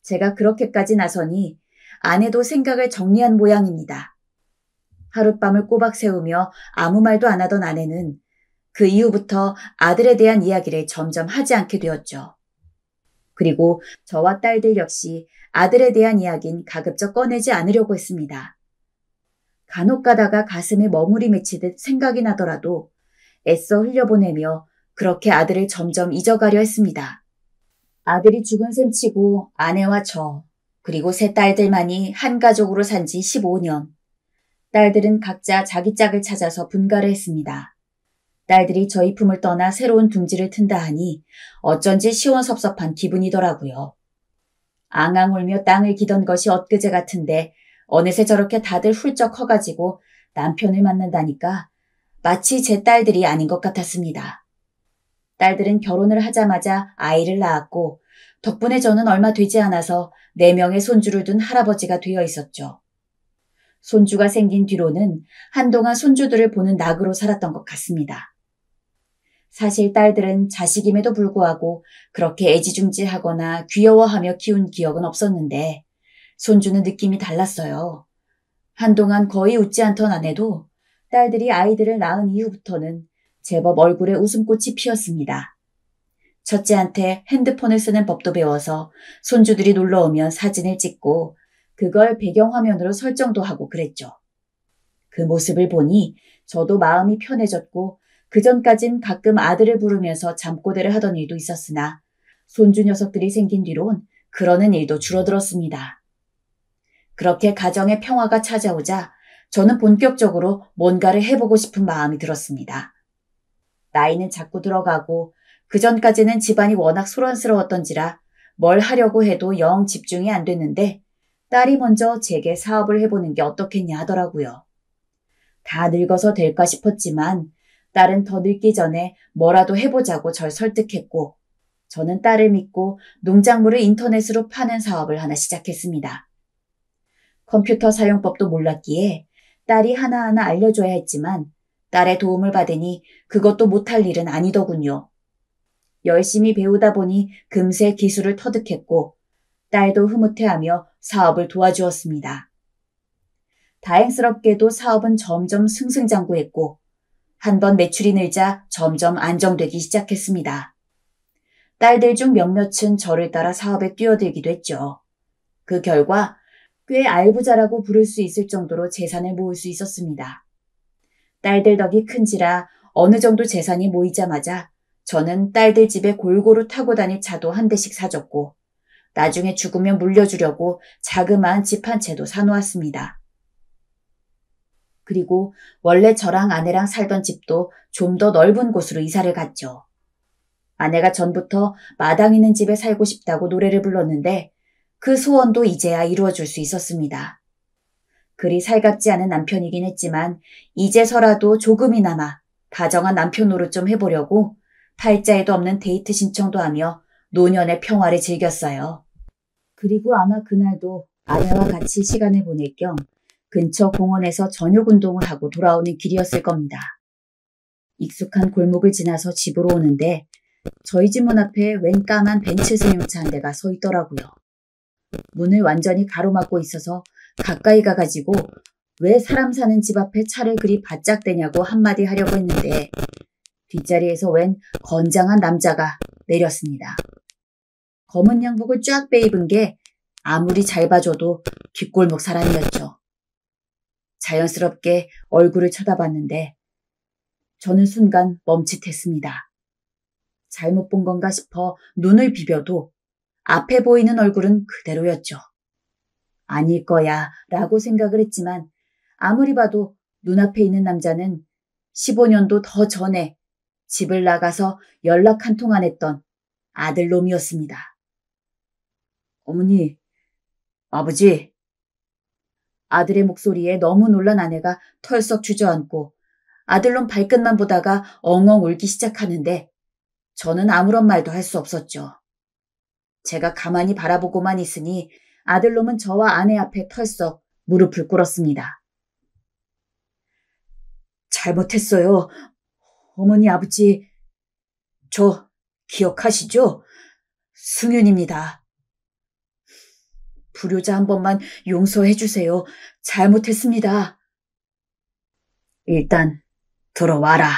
제가 그렇게까지 나서니 아내도 생각을 정리한 모양입니다. 하룻밤을 꼬박 세우며 아무 말도 안 하던 아내는 그 이후부터 아들에 대한 이야기를 점점 하지 않게 되었죠. 그리고 저와 딸들 역시 아들에 대한 이야기는 가급적 꺼내지 않으려고 했습니다. 간혹 가다가 가슴에 머무리 맺히듯 생각이 나더라도 애써 흘려보내며 그렇게 아들을 점점 잊어가려 했습니다. 아들이 죽은 셈 치고 아내와 저, 그리고 세 딸들만이 한 가족으로 산 지 15년. 딸들은 각자 자기 짝을 찾아서 분가를 했습니다. 딸들이 저희 품을 떠나 새로운 둥지를 튼다 하니 어쩐지 시원섭섭한 기분이더라고요. 앙앙 울며 땅을 기던 것이 엊그제 같은데 어느새 저렇게 다들 훌쩍 커가지고 남편을 만난다니까 마치 제 딸들이 아닌 것 같았습니다. 딸들은 결혼을 하자마자 아이를 낳았고 덕분에 저는 얼마 되지 않아서 4명의 손주를 둔 할아버지가 되어 있었죠. 손주가 생긴 뒤로는 한동안 손주들을 보는 낙으로 살았던 것 같습니다. 사실 딸들은 자식임에도 불구하고 그렇게 애지중지하거나 귀여워하며 키운 기억은 없었는데 손주는 느낌이 달랐어요. 한동안 거의 웃지 않던 아내도 딸들이 아이들을 낳은 이후부터는 제법 얼굴에 웃음꽃이 피었습니다. 첫째한테 핸드폰을 쓰는 법도 배워서 손주들이 놀러오면 사진을 찍고 그걸 배경화면으로 설정도 하고 그랬죠. 그 모습을 보니 저도 마음이 편해졌고 그전까진 가끔 아들을 부르면서 잠꼬대를 하던 일도 있었으나 손주 녀석들이 생긴 뒤론 그러는 일도 줄어들었습니다. 그렇게 가정의 평화가 찾아오자 저는 본격적으로 뭔가를 해보고 싶은 마음이 들었습니다. 나이는 자꾸 들어가고 그전까지는 집안이 워낙 소란스러웠던지라 뭘 하려고 해도 영 집중이 안 됐는데 딸이 먼저 제게 사업을 해보는 게 어떻겠냐 하더라고요. 다 늙어서 될까 싶었지만 딸은 더 늙기 전에 뭐라도 해보자고 절 설득했고 저는 딸을 믿고 농작물을 인터넷으로 파는 사업을 하나 시작했습니다. 컴퓨터 사용법도 몰랐기에 딸이 하나하나 알려줘야 했지만 딸의 도움을 받으니 그것도 못할 일은 아니더군요. 열심히 배우다 보니 금세 기술을 터득했고 딸도 흐뭇해하며 사업을 도와주었습니다. 다행스럽게도 사업은 점점 승승장구했고 한번 매출이 늘자 점점 안정되기 시작했습니다. 딸들 중 몇몇은 저를 따라 사업에 뛰어들기도 했죠. 그 결과 꽤 알부자라고 부를 수 있을 정도로 재산을 모을 수 있었습니다. 딸들 덕이 큰지라 어느 정도 재산이 모이자마자 저는 딸들 집에 골고루 타고 다닐 차도 한 대씩 사줬고 나중에 죽으면 물려주려고 자그마한 집 한 채도 사놓았습니다. 그리고 원래 저랑 아내랑 살던 집도 좀 더 넓은 곳으로 이사를 갔죠. 아내가 전부터 마당 있는 집에 살고 싶다고 노래를 불렀는데 그 소원도 이제야 이루어줄 수 있었습니다. 그리 살갑지 않은 남편이긴 했지만 이제서라도 조금이나마 다정한 남편 노릇 좀 해보려고 팔자에도 없는 데이트 신청도 하며 노년의 평화를 즐겼어요. 그리고 아마 그날도 아내와 같이 시간을 보낼 겸 근처 공원에서 저녁 운동을 하고 돌아오는 길이었을 겁니다. 익숙한 골목을 지나서 집으로 오는데 저희 집 문 앞에 웬 까만 벤츠 승용차 한 대가 서 있더라고요. 문을 완전히 가로막고 있어서 가까이 가가지고 왜 사람 사는 집 앞에 차를 그리 바짝 대냐고 한마디 하려고 했는데 뒷자리에서 웬 건장한 남자가 내렸습니다. 검은 양복을 쫙 빼입은 게 아무리 잘 봐줘도 뒷골목 사람이었죠. 자연스럽게 얼굴을 쳐다봤는데 저는 순간 멈칫했습니다. 잘못 본 건가 싶어 눈을 비벼도 앞에 보이는 얼굴은 그대로였죠. 아닐 거야 라고 생각을 했지만 아무리 봐도 눈앞에 있는 남자는 15년도 더 전에 집을 나가서 연락 한 통 안 했던 아들놈이었습니다. 어머니, 아버지. 아들의 목소리에 너무 놀란 아내가 털썩 주저앉고 아들놈 발끝만 보다가 엉엉 울기 시작하는데 저는 아무런 말도 할 수 없었죠. 제가 가만히 바라보고만 있으니 아들놈은 저와 아내 앞에 털썩 무릎을 꿇었습니다. 잘못했어요. 어머니, 아버지, 저 기억하시죠? 승윤입니다. 불효자 한 번만 용서해 주세요. 잘못했습니다. 일단 들어와라.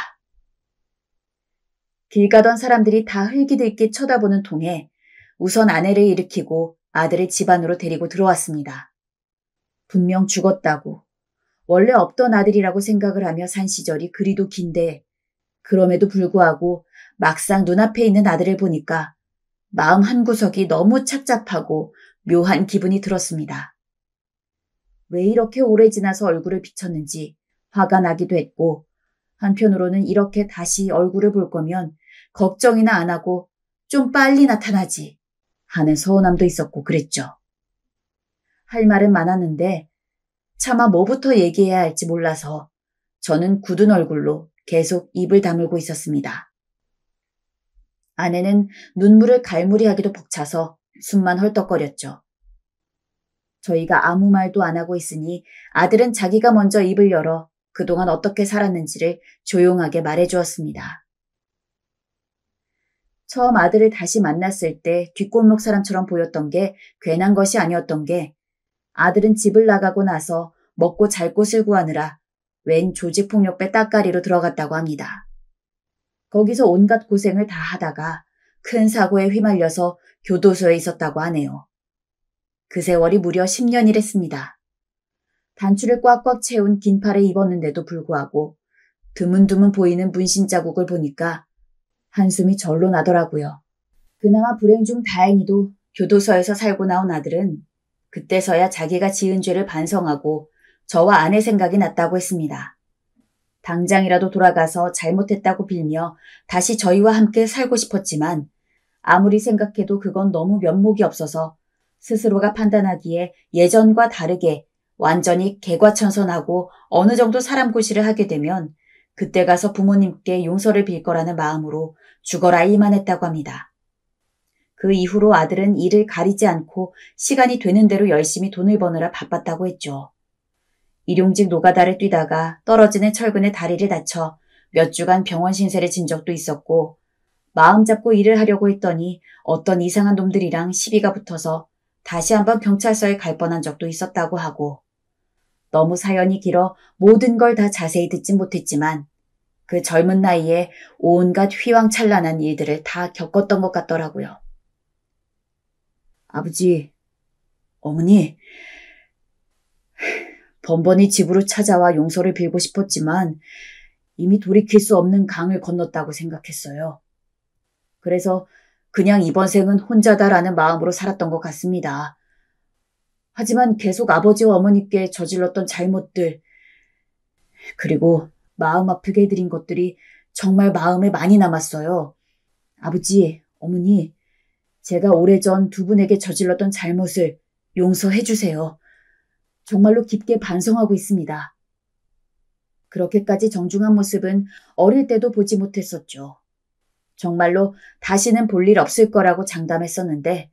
길 가던 사람들이 다 흘기들기 쳐다보는 통에 우선 아내를 일으키고 아들을 집 안으로 데리고 들어왔습니다. 분명 죽었다고 원래 없던 아들이라고 생각을 하며 산 시절이 그리도 긴데 그럼에도 불구하고 막상 눈앞에 있는 아들을 보니까 마음 한구석이 너무 착잡하고 묘한 기분이 들었습니다. 왜 이렇게 오래 지나서 얼굴을 비쳤는지 화가 나기도 했고 한편으로는 이렇게 다시 얼굴을 볼 거면 걱정이나 안 하고 좀 빨리 나타나지 하는 서운함도 있었고 그랬죠. 할 말은 많았는데 차마 뭐부터 얘기해야 할지 몰라서 저는 굳은 얼굴로 계속 입을 다물고 있었습니다. 아내는 눈물을 갈무리하기도 벅차서 숨만 헐떡거렸죠. 저희가 아무 말도 안 하고 있으니 아들은 자기가 먼저 입을 열어 그동안 어떻게 살았는지를 조용하게 말해주었습니다. 처음 아들을 다시 만났을 때 뒷골목 사람처럼 보였던 게 괜한 것이 아니었던 게 아들은 집을 나가고 나서 먹고 잘 곳을 구하느라 웬 조직폭력배 따까리로 들어갔다고 합니다. 거기서 온갖 고생을 다 하다가 큰 사고에 휘말려서 교도소에 있었다고 하네요. 그 세월이 무려 10년이랬습니다. 단추를 꽉꽉 채운 긴 팔을 입었는데도 불구하고 드문드문 보이는 문신 자국을 보니까 한숨이 절로 나더라고요. 그나마 불행 중 다행히도 교도소에서 살고 나온 아들은 그때서야 자기가 지은 죄를 반성하고 저와 아내 생각이 났다고 했습니다. 당장이라도 돌아가서 잘못했다고 빌며 다시 저희와 함께 살고 싶었지만 아무리 생각해도 그건 너무 면목이 없어서 스스로가 판단하기에 예전과 다르게 완전히 개과천선하고 어느 정도 사람 고시를 하게 되면 그때 가서 부모님께 용서를 빌 거라는 마음으로 죽어라 일만했다고 합니다. 그 이후로 아들은 일을 가리지 않고 시간이 되는 대로 열심히 돈을 버느라 바빴다고 했죠. 일용직 노가다를 뛰다가 떨어지는 철근에 다리를 다쳐 몇 주간 병원 신세를 진 적도 있었고 마음 잡고 일을 하려고 했더니 어떤 이상한 놈들이랑 시비가 붙어서 다시 한번 경찰서에 갈 뻔한 적도 있었다고 하고, 너무 사연이 길어 모든 걸 다 자세히 듣진 못했지만 그 젊은 나이에 온갖 휘황찬란한 일들을 다 겪었던 것 같더라고요. 아버지, 어머니, 번번이 집으로 찾아와 용서를 빌고 싶었지만 이미 돌이킬 수 없는 강을 건넜다고 생각했어요. 그래서 그냥 이번 생은 혼자다라는 마음으로 살았던 것 같습니다. 하지만 계속 아버지와 어머니께 저질렀던 잘못들, 그리고 마음 아프게 해드린 것들이 정말 마음에 많이 남았어요. 아버지, 어머니, 제가 오래전 두 분에게 저질렀던 잘못을 용서해 주세요. 정말로 깊게 반성하고 있습니다. 그렇게까지 정중한 모습은 어릴 때도 보지 못했었죠. 정말로 다시는 볼 일 없을 거라고 장담했었는데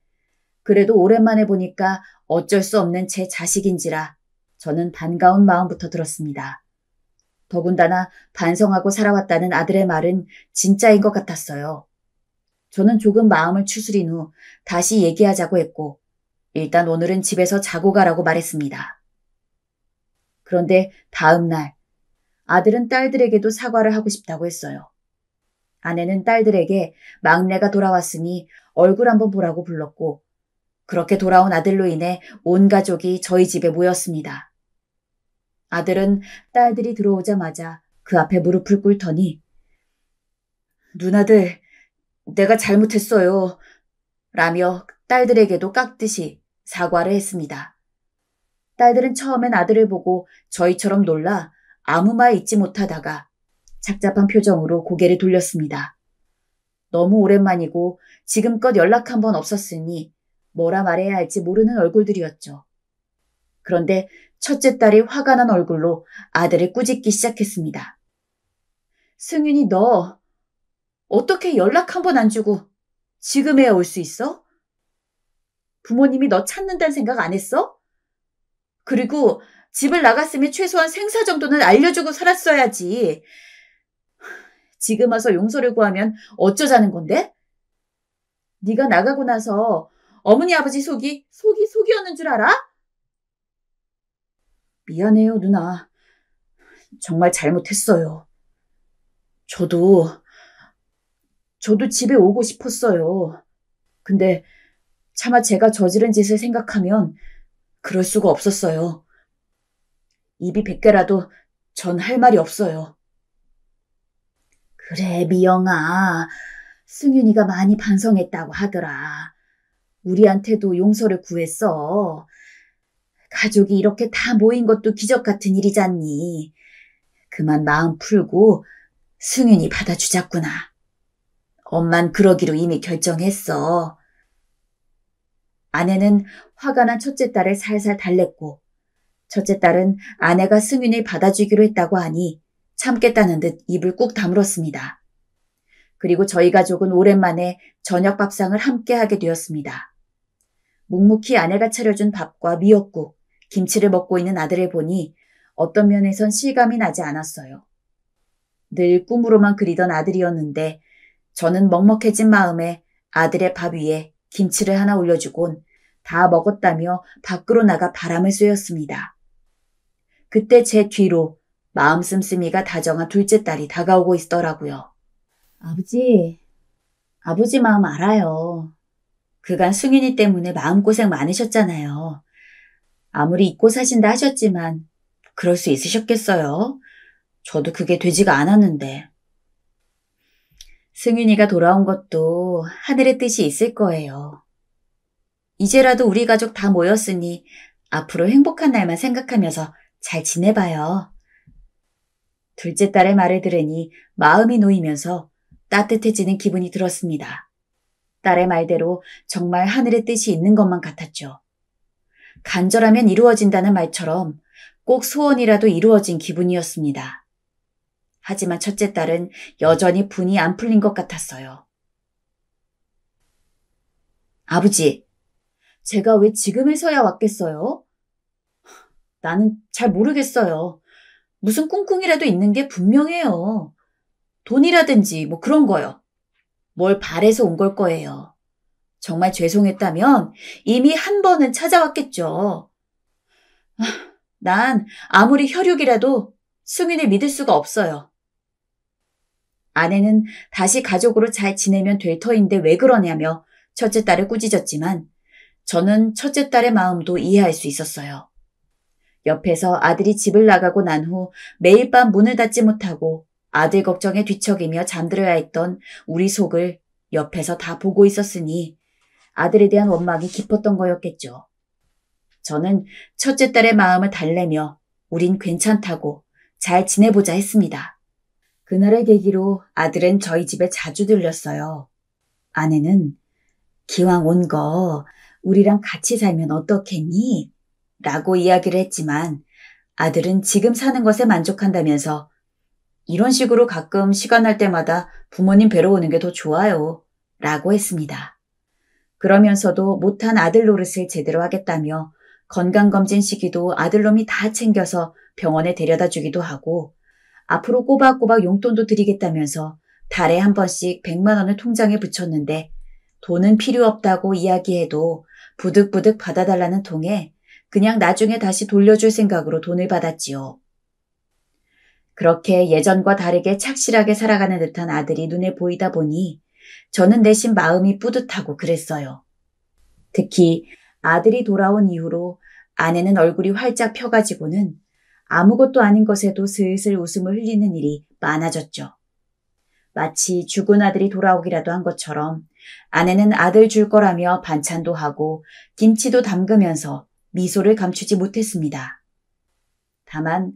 그래도 오랜만에 보니까 어쩔 수 없는 제 자식인지라 저는 반가운 마음부터 들었습니다. 더군다나 반성하고 살아왔다는 아들의 말은 진짜인 것 같았어요. 저는 조금 마음을 추스린 후 다시 얘기하자고 했고 일단 오늘은 집에서 자고 가라고 말했습니다. 그런데 다음 날 아들은 딸들에게도 사과를 하고 싶다고 했어요. 아내는 딸들에게 막내가 돌아왔으니 얼굴 한번 보라고 불렀고 그렇게 돌아온 아들로 인해 온 가족이 저희 집에 모였습니다. 아들은 딸들이 들어오자마자 그 앞에 무릎을 꿇더니 누나들, 내가 잘못했어요. 라며 딸들에게도 깍듯이 사과를 했습니다. 딸들은 처음엔 아들을 보고 저희처럼 놀라 아무 말 잊지 못하다가 착잡한 표정으로 고개를 돌렸습니다. 너무 오랜만이고 지금껏 연락 한 번 없었으니 뭐라 말해야 할지 모르는 얼굴들이었죠. 그런데 첫째 딸이 화가 난 얼굴로 아들을 꾸짖기 시작했습니다. 승윤이 너 어떻게 연락 한 번 안 주고 지금에야 올 수 있어? 부모님이 너 찾는다는 생각 안 했어? 그리고 집을 나갔으면 최소한 생사 정도는 알려주고 살았어야지. 지금 와서 용서를 구하면 어쩌자는 건데? 네가 나가고 나서 어머니 아버지 속이었는 줄 알아? 미안해요, 누나. 정말 잘못했어요. 저도 집에 오고 싶었어요. 근데 차마 제가 저지른 짓을 생각하면 그럴 수가 없었어요. 입이 100개라도 전 할 말이 없어요. 그래, 미영아. 승윤이가 많이 반성했다고 하더라. 우리한테도 용서를 구했어. 가족이 이렇게 다 모인 것도 기적 같은 일이잖니. 그만 마음 풀고 승윤이 받아주자꾸나. 엄만 그러기로 이미 결정했어. 아내는 화가 난 첫째 딸을 살살 달랬고 첫째 딸은 아내가 승윤을 받아주기로 했다고 하니 참겠다는 듯 입을 꾹 다물었습니다. 그리고 저희 가족은 오랜만에 저녁 밥상을 함께 하게 되었습니다. 묵묵히 아내가 차려준 밥과 미역국, 김치를 먹고 있는 아들을 보니 어떤 면에선 실감이 나지 않았어요. 늘 꿈으로만 그리던 아들이었는데 저는 먹먹해진 마음에 아들의 밥 위에 김치를 하나 올려주곤 다 먹었다며 밖으로 나가 바람을 쐬었습니다. 그때 제 뒤로 마음 씀씀이가 다정한 둘째 딸이 다가오고 있더라고요. 아버지 마음 알아요. 그간 승윤이 때문에 마음고생 많으셨잖아요. 아무리 잊고 사신다 하셨지만 그럴 수 있으셨겠어요? 저도 그게 되지가 않았는데. 승윤이가 돌아온 것도 하늘의 뜻이 있을 거예요. 이제라도 우리 가족 다 모였으니 앞으로 행복한 날만 생각하면서 잘 지내봐요. 둘째 딸의 말을 들으니 마음이 놓이면서 따뜻해지는 기분이 들었습니다. 딸의 말대로 정말 하늘의 뜻이 있는 것만 같았죠. 간절하면 이루어진다는 말처럼 꼭 소원이라도 이루어진 기분이었습니다. 하지만 첫째 딸은 여전히 분이 안 풀린 것 같았어요. 아버지, 제가 왜 지금에서야 왔겠어요? 나는 잘 모르겠어요. 무슨 꿍꿍이라도 있는 게 분명해요. 돈이라든지 뭐 그런 거요. 뭘 바래서 온 걸 거예요. 정말 죄송했다면 이미 한 번은 찾아왔겠죠. 난 아무리 혈육이라도 수민을 믿을 수가 없어요. 아내는 다시 가족으로 잘 지내면 될 터인데 왜 그러냐며 첫째 딸을 꾸짖었지만 저는 첫째 딸의 마음도 이해할 수 있었어요. 옆에서 아들이 집을 나가고 난 후 매일 밤 문을 닫지 못하고 아들 걱정에 뒤척이며 잠들어야 했던 우리 속을 옆에서 다 보고 있었으니 아들에 대한 원망이 깊었던 거였겠죠. 저는 첫째 딸의 마음을 달래며 우린 괜찮다고 잘 지내보자 했습니다. 그날을 계기로 아들은 저희 집에 자주 들렸어요. 아내는 기왕 온 거 우리랑 같이 살면 어떻겠니? 라고 이야기를 했지만 아들은 지금 사는 것에 만족한다면서 이런 식으로 가끔 시간 날 때마다 부모님 뵈러 오는 게 더 좋아요. 라고 했습니다. 그러면서도 못한 아들 노릇을 제대로 하겠다며 건강검진 시기도 아들놈이 다 챙겨서 병원에 데려다 주기도 하고 앞으로 꼬박꼬박 용돈도 드리겠다면서 달에 한 번씩 100만 원을 통장에 붙였는데 돈은 필요 없다고 이야기해도 부득부득 받아달라는 통에 그냥 나중에 다시 돌려줄 생각으로 돈을 받았지요. 그렇게 예전과 다르게 착실하게 살아가는 듯한 아들이 눈에 보이다 보니 저는 내심 마음이 뿌듯하고 그랬어요. 특히 아들이 돌아온 이후로 아내는 얼굴이 활짝 펴가지고는 아무것도 아닌 것에도 슬슬 웃음을 흘리는 일이 많아졌죠. 마치 죽은 아들이 돌아오기라도 한 것처럼 아내는 아들 줄 거라며 반찬도 하고 김치도 담그면서 미소를 감추지 못했습니다. 다만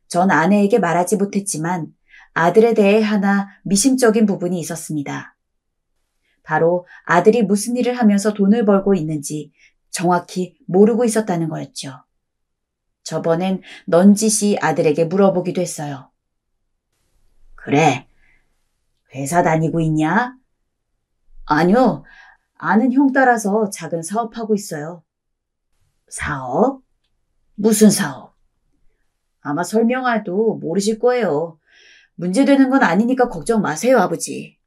전 아내에게 말하지 못했지만 아들에 대해 하나 미심적인 부분이 있었습니다. 바로 아들이 무슨 일을 하면서 돈을 벌고 있는지 정확히 모르고 있었다는 거였죠. 저번엔 넌지시 아들에게 물어보기도 했어요. 그래, 회사 다니고 있냐? 아니요, 아는 형 따라서 작은 사업하고 있어요. 사업? 무슨 사업? 아마 설명해도 모르실 거예요. 문제되는 건 아니니까 걱정 마세요, 아버지.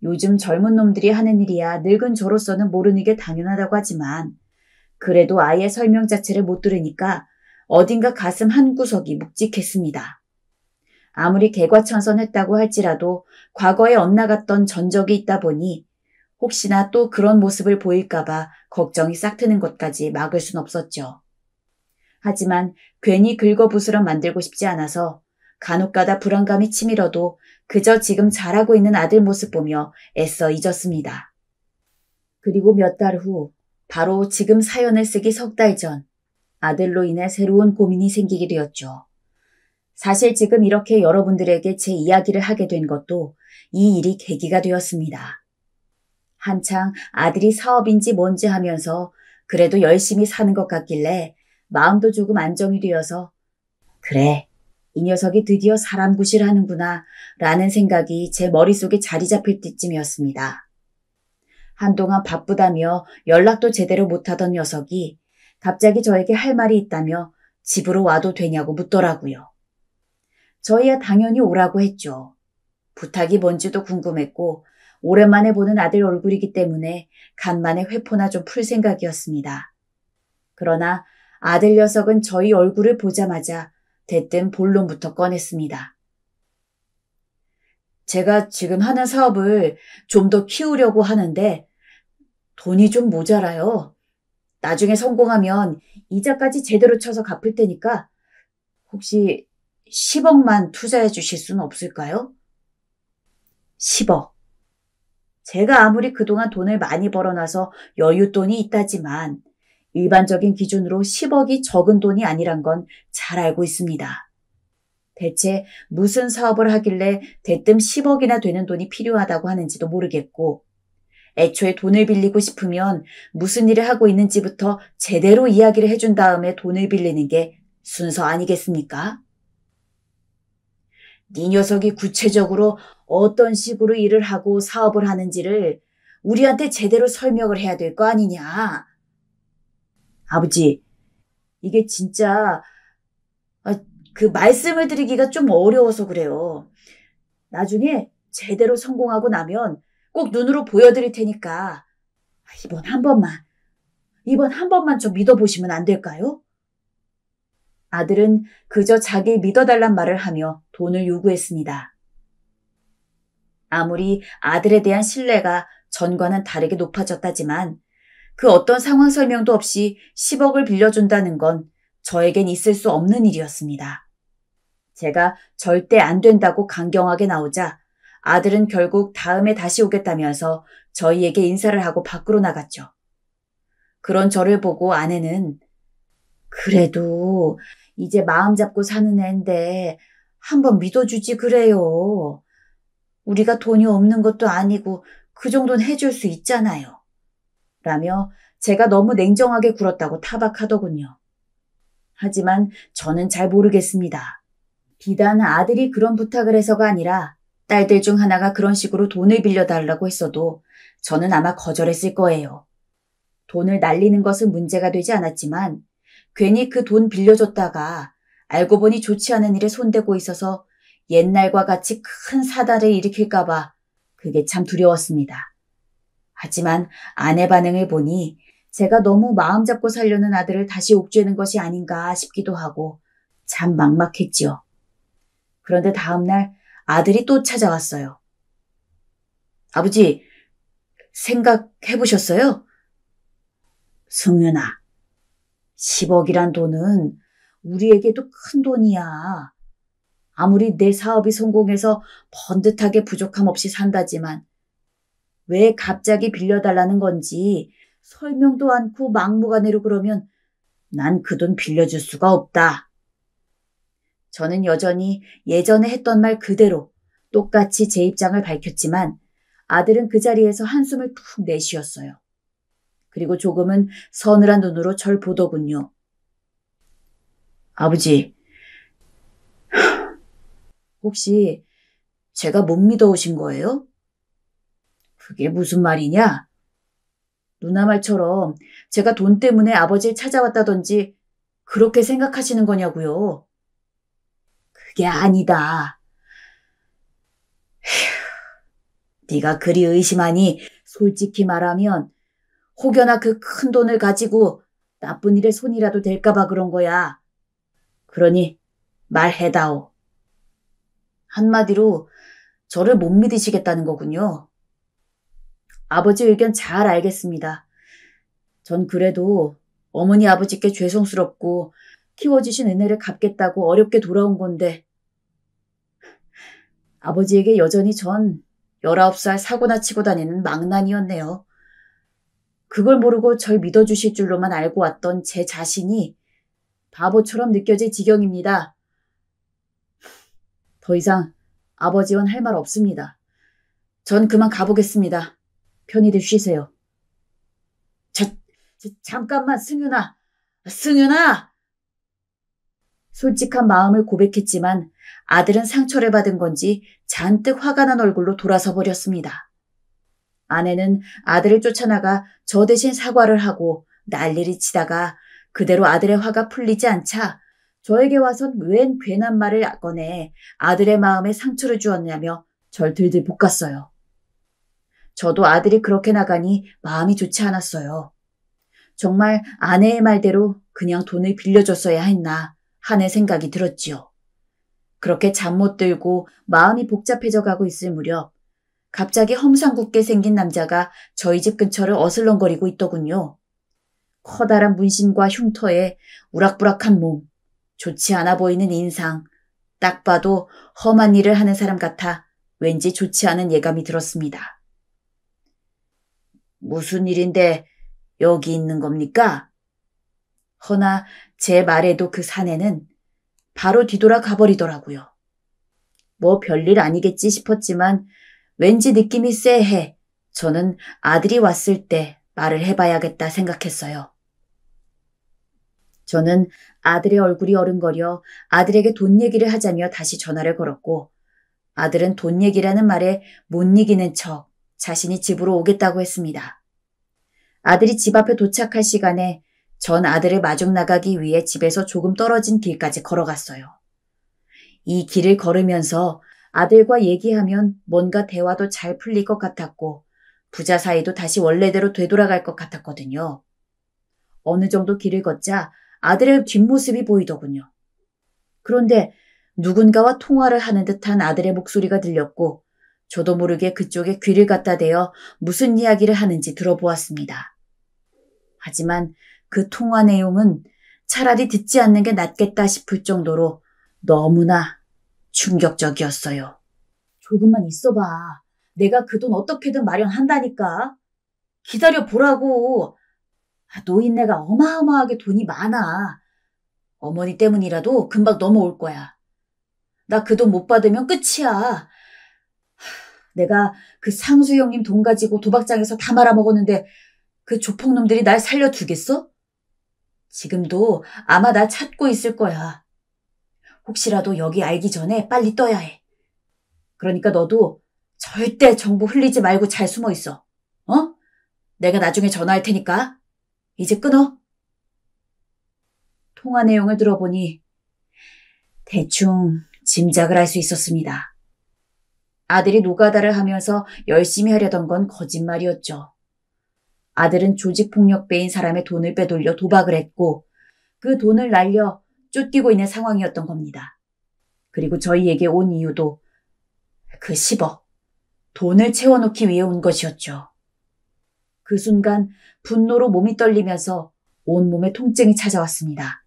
요즘 젊은 놈들이 하는 일이야 늙은 저로서는 모르는 게 당연하다고 하지만 그래도 아예 설명 자체를 못 들으니까 어딘가 가슴 한구석이 묵직했습니다. 아무리 개과천선했다고 할지라도 과거에 엇나갔던 전적이 있다 보니 혹시나 또 그런 모습을 보일까봐 걱정이 싹트는 것까지 막을 순 없었죠. 하지만 괜히 긁어부스럼 만들고 싶지 않아서 간혹가다 불안감이 치밀어도 그저 지금 잘하고 있는 아들 모습 보며 애써 잊었습니다. 그리고 몇 달 후 바로 지금 사연을 쓰기 석 달 전 아들로 인해 새로운 고민이 생기게 되었죠. 사실 지금 이렇게 여러분들에게 제 이야기를 하게 된 것도 이 일이 계기가 되었습니다. 한창 아들이 사업인지 뭔지 하면서 그래도 열심히 사는 것 같길래 마음도 조금 안정이 되어서 그래, 이 녀석이 드디어 사람 구실하는구나 라는 생각이 제 머릿속에 자리 잡힐 때쯤이었습니다. 한동안 바쁘다며 연락도 제대로 못하던 녀석이 갑자기 저에게 할 말이 있다며 집으로 와도 되냐고 묻더라고요. 저희야 당연히 오라고 했죠. 부탁이 뭔지도 궁금했고 오랜만에 보는 아들 얼굴이기 때문에 간만에 회포나 좀 풀 생각이었습니다. 그러나 아들 녀석은 저희 얼굴을 보자마자 대뜸 본론부터 꺼냈습니다. 제가 지금 하는 사업을 좀 더 키우려고 하는데 돈이 좀 모자라요. 나중에 성공하면 이자까지 제대로 쳐서 갚을 테니까 혹시 10억만 투자해 주실 수는 없을까요? 10억. 제가 아무리 그동안 돈을 많이 벌어놔서 여윳돈이 있다지만 일반적인 기준으로 10억이 적은 돈이 아니란 건 잘 알고 있습니다. 대체 무슨 사업을 하길래 대뜸 10억이나 되는 돈이 필요하다고 하는지도 모르겠고 애초에 돈을 빌리고 싶으면 무슨 일을 하고 있는지부터 제대로 이야기를 해준 다음에 돈을 빌리는 게 순서 아니겠습니까? 네 녀석이 구체적으로 어떤 식으로 일을 하고 사업을 하는지를 우리한테 제대로 설명을 해야 될 거 아니냐. 아버지, 이게 진짜 그 말씀을 드리기가 좀 어려워서 그래요. 나중에 제대로 성공하고 나면 꼭 눈으로 보여드릴 테니까 이번 한 번만 좀 믿어보시면 안 될까요? 아들은 그저 자기 믿어달란 말을 하며 돈을 요구했습니다. 아무리 아들에 대한 신뢰가 전과는 다르게 높아졌다지만 그 어떤 상황 설명도 없이 10억을 빌려준다는 건 저에겐 있을 수 없는 일이었습니다. 제가 절대 안 된다고 강경하게 나오자 아들은 결국 다음에 다시 오겠다면서 저희에게 인사를 하고 밖으로 나갔죠. 그런 저를 보고 아내는 그래도 이제 마음 잡고 사는 애인데 한번 믿어주지 그래요. 우리가 돈이 없는 것도 아니고 그 정도는 해줄 수 있잖아요. 라며 제가 너무 냉정하게 굴었다고 타박하더군요. 하지만 저는 잘 모르겠습니다. 비단 아들이 그런 부탁을 해서가 아니라 딸들 중 하나가 그런 식으로 돈을 빌려달라고 했어도 저는 아마 거절했을 거예요. 돈을 날리는 것은 문제가 되지 않았지만 괜히 그 돈 빌려줬다가 알고 보니 좋지 않은 일에 손대고 있어서 옛날과 같이 큰 사달을 일으킬까봐 그게 참 두려웠습니다. 하지만 아내 반응을 보니 제가 너무 마음 잡고 살려는 아들을 다시 옥죄는 것이 아닌가 싶기도 하고 참 막막했지요. 그런데 다음날 아들이 또 찾아왔어요. 아버지, 생각해보셨어요? 승윤아, 10억이란 돈은 우리에게도 큰 돈이야. 아무리 내 사업이 성공해서 번듯하게 부족함 없이 산다지만 왜 갑자기 빌려달라는 건지 설명도 않고 막무가내로 그러면 난 그 돈 빌려줄 수가 없다. 저는 여전히 예전에 했던 말 그대로 똑같이 제 입장을 밝혔지만 아들은 그 자리에서 한숨을 푹 내쉬었어요. 그리고 조금은 서늘한 눈으로 절 보더군요. 아버지, 혹시 제가 못 믿어오신 거예요? 그게 무슨 말이냐? 누나 말처럼 제가 돈 때문에 아버지를 찾아왔다든지 그렇게 생각하시는 거냐고요? 그게 아니다. 네가 그리 의심하니 솔직히 말하면 혹여나 그 큰 돈을 가지고 나쁜 일에 손이라도 될까봐 그런 거야. 그러니 말해다오. 한마디로 저를 못 믿으시겠다는 거군요. 아버지 의견 잘 알겠습니다. 전 그래도 어머니 아버지께 죄송스럽고 키워주신 은혜를 갚겠다고 어렵게 돌아온 건데 아버지에게 여전히 전 19살 사고나 치고 다니는 망난이었네요. 그걸 모르고 절 믿어주실 줄로만 알고 왔던 제 자신이 바보처럼 느껴질 지경입니다. 더 이상 아버지와는 할 말 없습니다. 전 그만 가보겠습니다. 편히들 쉬세요. 잠깐만, 승윤아! 승윤아! 솔직한 마음을 고백했지만 아들은 상처를 받은 건지 잔뜩 화가 난 얼굴로 돌아서 버렸습니다. 아내는 아들을 쫓아나가 저 대신 사과를 하고 난리를 치다가 그대로 아들의 화가 풀리지 않자 저에게 와선 웬 괜한 말을 꺼내 아들의 마음에 상처를 주었냐며 절 들들 볶았어요. 저도 아들이 그렇게 나가니 마음이 좋지 않았어요. 정말 아내의 말대로 그냥 돈을 빌려줬어야 했나 하는 생각이 들었지요. 그렇게 잠 못 들고 마음이 복잡해져 가고 있을 무렵 갑자기 험상궂게 생긴 남자가 저희 집 근처를 어슬렁거리고 있더군요. 커다란 문신과 흉터에 우락부락한 몸, 좋지 않아 보이는 인상, 딱 봐도 험한 일을 하는 사람 같아 왠지 좋지 않은 예감이 들었습니다. 무슨 일인데 여기 있는 겁니까? 허나 제 말에도 그 사내는 바로 뒤돌아 가버리더라고요. 뭐 별일 아니겠지 싶었지만 왠지 느낌이 쎄해 저는 아들이 왔을 때 말을 해봐야겠다 생각했어요. 저는 아들의 얼굴이 어른거려 아들에게 돈 얘기를 하자며 다시 전화를 걸었고 아들은 돈 얘기라는 말에 못 이기는 척 자신이 집으로 오겠다고 했습니다. 아들이 집 앞에 도착할 시간에 전 아들을 마중 나가기 위해 집에서 조금 떨어진 길까지 걸어갔어요. 이 길을 걸으면서 아들과 얘기하면 뭔가 대화도 잘 풀릴 것 같았고 부자 사이도 다시 원래대로 되돌아갈 것 같았거든요. 어느 정도 길을 걷자 아들의 뒷모습이 보이더군요. 그런데 누군가와 통화를 하는 듯한 아들의 목소리가 들렸고 저도 모르게 그쪽에 귀를 갖다 대어 무슨 이야기를 하는지 들어보았습니다. 하지만 그 통화 내용은 차라리 듣지 않는 게 낫겠다 싶을 정도로 너무나 충격적이었어요. 조금만 있어봐. 내가 그 돈 어떻게든 마련한다니까. 기다려 보라고. 노인네가 어마어마하게 돈이 많아. 어머니 때문이라도 금방 넘어올 거야. 나 그 돈 못 받으면 끝이야. 내가 그 상수 형님 돈 가지고 도박장에서 다 말아먹었는데 그 조폭놈들이 날 살려두겠어? 지금도 아마 나 찾고 있을 거야. 혹시라도 여기 알기 전에 빨리 떠야 해. 그러니까 너도 절대 정보 흘리지 말고 잘 숨어 있어. 어? 내가 나중에 전화할 테니까. 이제 끊어. 통화 내용을 들어보니 대충 짐작을 할 수 있었습니다. 아들이 노가다를 하면서 열심히 하려던 건 거짓말이었죠. 아들은 조직폭력배인 사람의 돈을 빼돌려 도박을 했고 그 돈을 날려 쫓기고 있는 상황이었던 겁니다. 그리고 저희에게 온 이유도 그 10억, 돈을 채워놓기 위해 온 것이었죠. 그 순간 분노로 몸이 떨리면서 온몸에 통증이 찾아왔습니다.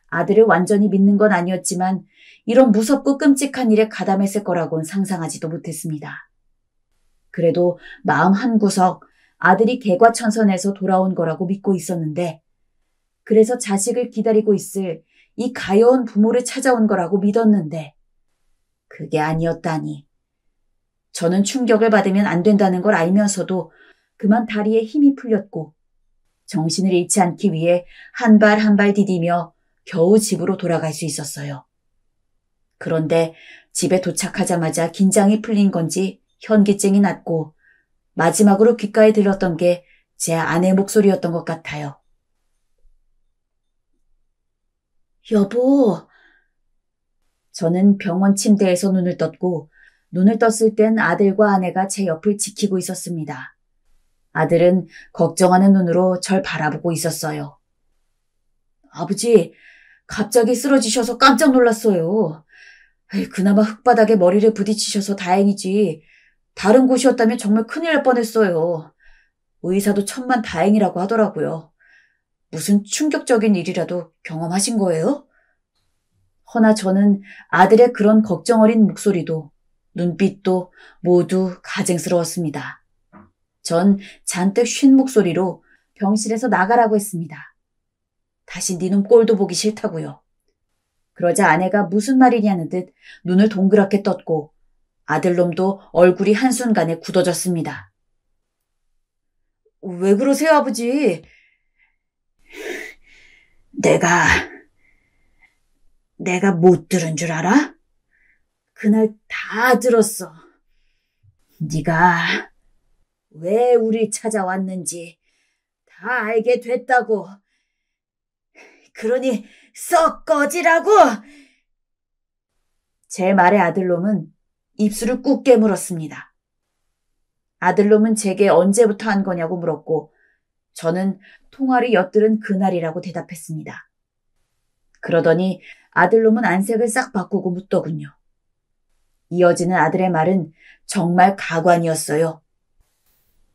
아들을 완전히 믿는 건 아니었지만 이런 무섭고 끔찍한 일에 가담했을 거라고는 상상하지도 못했습니다. 그래도 마음 한구석 아들이 개과천선해서 돌아온 거라고 믿고 있었는데 그래서 자식을 기다리고 있을 이 가여운 부모를 찾아온 거라고 믿었는데 그게 아니었다니. 저는 충격을 받으면 안 된다는 걸 알면서도 그만 다리에 힘이 풀렸고 정신을 잃지 않기 위해 한 발 한 발 디디며 겨우 집으로 돌아갈 수 있었어요. 그런데 집에 도착하자마자 긴장이 풀린 건지 현기증이 났고 마지막으로 귓가에 들었던 게 제 아내 목소리였던 것 같아요. 여보. 저는 병원 침대에서 눈을 떴고 눈을 떴을 땐 아들과 아내가 제 옆을 지키고 있었습니다. 아들은 걱정하는 눈으로 절 바라보고 있었어요. 아버지, 갑자기 쓰러지셔서 깜짝 놀랐어요. 그나마 흙바닥에 머리를 부딪히셔서 다행이지. 다른 곳이었다면 정말 큰일 날 뻔했어요. 의사도 천만 다행이라고 하더라고요. 무슨 충격적인 일이라도 경험하신 거예요? 허나 저는 아들의 그런 걱정 어린 목소리도 눈빛도 모두 가증스러웠습니다. 전 잔뜩 쉰 목소리로 병실에서 나가라고 했습니다. 다시 네 놈 꼴도 보기 싫다고요. 그러자 아내가 무슨 말이냐는 듯 눈을 동그랗게 떴고 아들놈도 얼굴이 한순간에 굳어졌습니다. 왜 그러세요, 아버지? 내가 못 들은 줄 알아? 그날 다 들었어. 네가 왜 우리 찾아왔는지 다 알게 됐다고. 그러니 썩 꺼지라고! 제 말에 아들놈은 입술을 꾹 깨물었습니다. 아들놈은 제게 언제부터 한 거냐고 물었고 저는 통화를 엿들은 그날이라고 대답했습니다. 그러더니 아들놈은 안색을 싹 바꾸고 묻더군요. 이어지는 아들의 말은 정말 가관이었어요.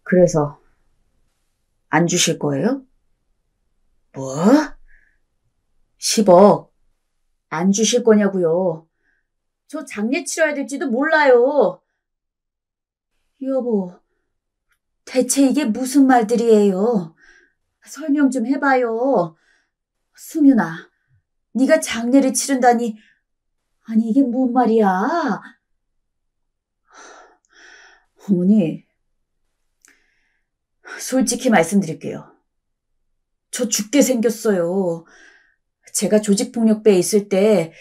그래서 안 주실 거예요? 뭐? 10억 안 주실 거냐고요. 저 장례 치러야 될지도 몰라요. 여보, 대체 이게 무슨 말들이에요? 설명 좀 해봐요. 승윤아, 네가 장례를 치른다니. 아니 이게 뭔 말이야? 어머니, 솔직히 말씀드릴게요. 저 죽게 생겼어요. 제가 조직폭력배에 있을 때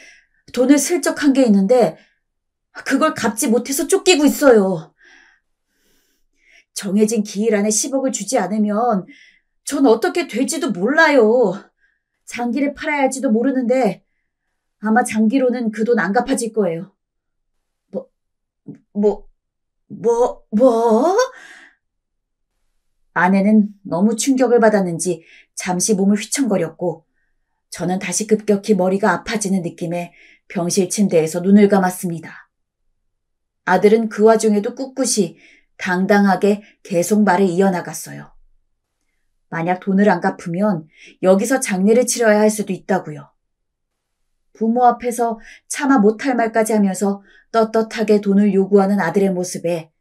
돈을 슬쩍 한 게 있는데 그걸 갚지 못해서 쫓기고 있어요. 정해진 기일 안에 10억을 주지 않으면 전 어떻게 될지도 몰라요. 장기를 팔아야 할지도 모르는데 아마 장기로는 그 돈 안 갚아질 거예요. 뭐? 아내는 너무 충격을 받았는지 잠시 몸을 휘청거렸고 저는 다시 급격히 머리가 아파지는 느낌에 병실 침대에서 눈을 감았습니다. 아들은 그 와중에도 꿋꿋이 당당하게 계속 말을 이어나갔어요. 만약 돈을 안 갚으면 여기서 장례를 치러야 할 수도 있다고요. 부모 앞에서 차마 못할 말까지 하면서 떳떳하게 돈을 요구하는 아들의 모습에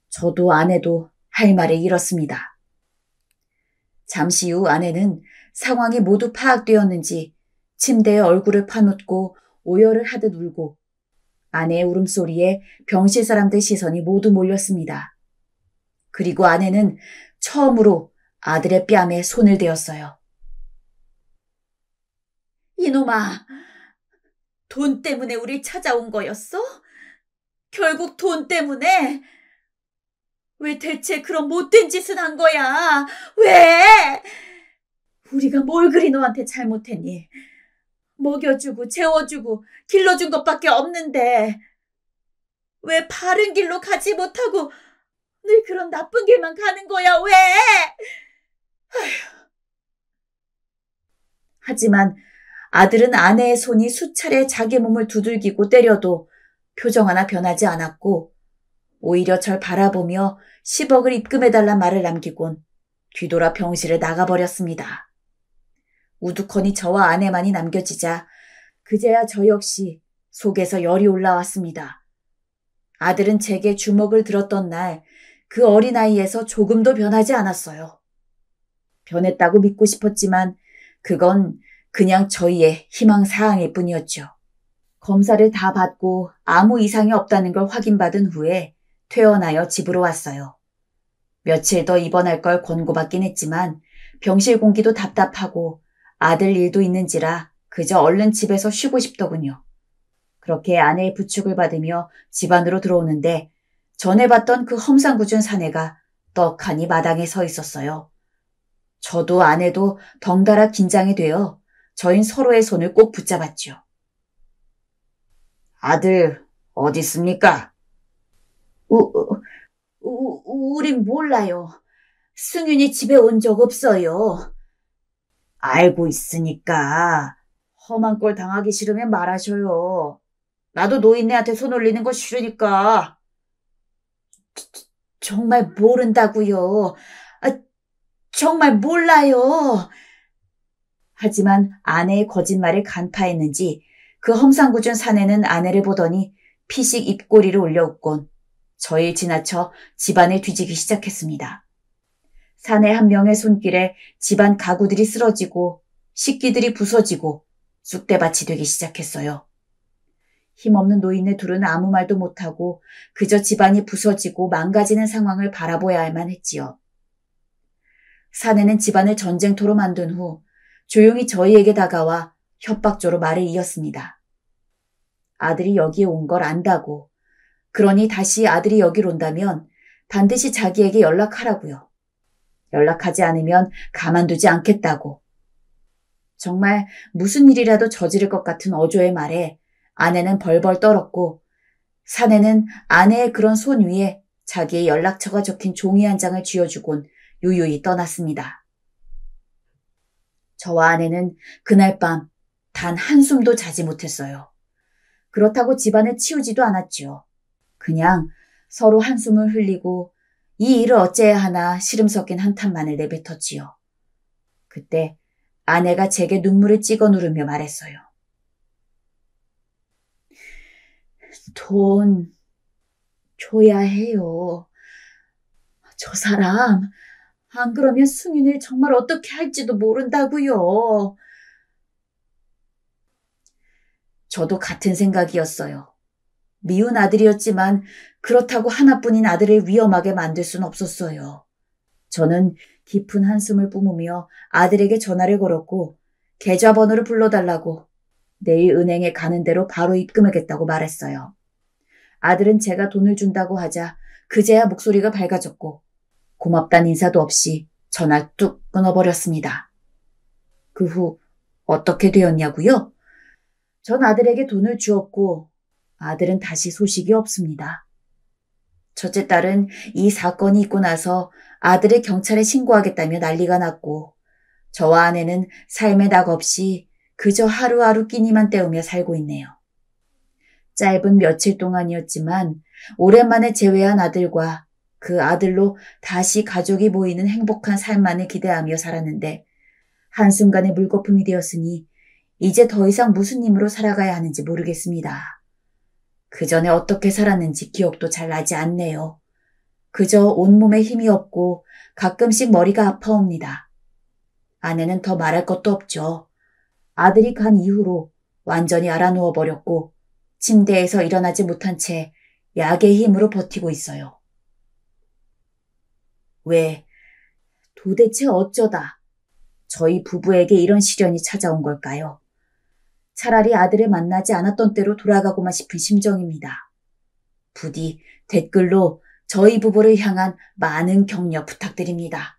저도 아내도 할 말을 잃었습니다. 잠시 후 아내는 상황이 모두 파악되었는지 침대에 얼굴을 파묻고 오열을 하듯 울고 아내의 울음소리에 병실 사람들 시선이 모두 몰렸습니다. 그리고 아내는 처음으로 아들의 뺨에 손을 대었어요. 이놈아, 돈 때문에 우릴 찾아온 거였어? 결국 돈 때문에? 왜 대체 그런 못된 짓은 한 거야? 왜? 우리가 뭘 그리 너한테 잘못했니? 먹여주고 재워주고 길러준 것밖에 없는데 왜 바른 길로 가지 못하고 늘 그런 나쁜 길만 가는 거야? 왜? 하지만 아들은 아내의 손이 수차례 자기 몸을 두들기고 때려도 표정 하나 변하지 않았고 오히려 절 바라보며 10억을 입금해달란 말을 남기곤 뒤돌아 병실을 나가버렸습니다. 우두커니 저와 아내만이 남겨지자 그제야 저 역시 속에서 열이 올라왔습니다. 아들은 제게 주먹을 들었던 날 그 어린아이에서 조금도 변하지 않았어요. 변했다고 믿고 싶었지만 그건 그냥 저희의 희망사항일 뿐이었죠. 검사를 다 받고 아무 이상이 없다는 걸 확인받은 후에 퇴원하여 집으로 왔어요. 며칠 더 입원할 걸 권고받긴 했지만 병실 공기도 답답하고 아들 일도 있는지라 그저 얼른 집에서 쉬고 싶더군요. 그렇게 아내의 부축을 받으며 집 안으로 들어오는데 전에 봤던 그 험상궂은 사내가 떡하니 마당에 서 있었어요. 저도 아내도 덩달아 긴장이 되어 저흰 서로의 손을 꼭 붙잡았죠. 아들, 어디 있습니까? 우린 몰라요. 승윤이 집에 온 적 없어요. 알고 있으니까 험한 꼴 당하기 싫으면 말하셔요. 나도 노인네한테 손 올리는 거 싫으니까. 정말 모른다고요. 정말 몰라요. 하지만 아내의 거짓말을 간파했는지 그 험상궂은 사내는 아내를 보더니 피식 입꼬리를 올려웃곤 저를 지나쳐 집안을 뒤지기 시작했습니다. 사내 한 명의 손길에 집안 가구들이 쓰러지고 식기들이 부서지고 쑥대밭이 되기 시작했어요. 힘없는 노인네 둘은 아무 말도 못하고 그저 집안이 부서지고 망가지는 상황을 바라보아야만 했지요. 사내는 집안을 전쟁터로 만든 후 조용히 저희에게 다가와 협박조로 말을 이었습니다. 아들이 여기에 온 걸 안다고, 그러니 다시 아들이 여길 온다면 반드시 자기에게 연락하라고요. 연락하지 않으면 가만두지 않겠다고. 정말 무슨 일이라도 저지를 것 같은 어조의 말에 아내는 벌벌 떨었고 사내는 아내의 그런 손 위에 자기의 연락처가 적힌 종이 한 장을 쥐어주곤 유유히 떠났습니다. 저와 아내는 그날 밤 단 한숨도 자지 못했어요. 그렇다고 집안을 치우지도 않았지요. 그냥 서로 한숨을 흘리고 이 일을 어째야 하나 시름 섞인 한탄만을 내뱉었지요. 그때 아내가 제게 눈물을 찍어 누르며 말했어요. 돈 줘야 해요. 저 사람 안 그러면 승윤을 정말 어떻게 할지도 모른다고요. 저도 같은 생각이었어요. 미운 아들이었지만 그렇다고 하나뿐인 아들을 위험하게 만들 순 없었어요. 저는 깊은 한숨을 뿜으며 아들에게 전화를 걸었고 계좌번호를 불러달라고 내일 은행에 가는 대로 바로 입금하겠다고 말했어요. 아들은 제가 돈을 준다고 하자 그제야 목소리가 밝아졌고 고맙단 인사도 없이 전화를 뚝 끊어버렸습니다. 그 후 어떻게 되었냐고요? 전 아들에게 돈을 주었고 아들은 다시 소식이 없습니다. 첫째 딸은 이 사건이 있고 나서 아들을 경찰에 신고하겠다며 난리가 났고, 저와 아내는 삶의 낙 없이 그저 하루하루 끼니만 때우며 살고 있네요. 짧은 며칠 동안이었지만 오랜만에 재회한 아들과 그 아들로 다시 가족이 모이는 행복한 삶만을 기대하며 살았는데, 한순간에 물거품이 되었으니 이제 더 이상 무슨 힘으로 살아가야 하는지 모르겠습니다. 그 전에 어떻게 살았는지 기억도 잘 나지 않네요. 그저 온몸에 힘이 없고 가끔씩 머리가 아파옵니다. 아내는 더 말할 것도 없죠. 아들이 간 이후로 완전히 알아누워 버렸고 침대에서 일어나지 못한 채 약의 힘으로 버티고 있어요. 왜? 도대체 어쩌다 저희 부부에게 이런 시련이 찾아온 걸까요? 차라리 아들을 만나지 않았던 때로 돌아가고만 싶은 심정입니다. 부디 댓글로 저희 부부를 향한 많은 격려 부탁드립니다.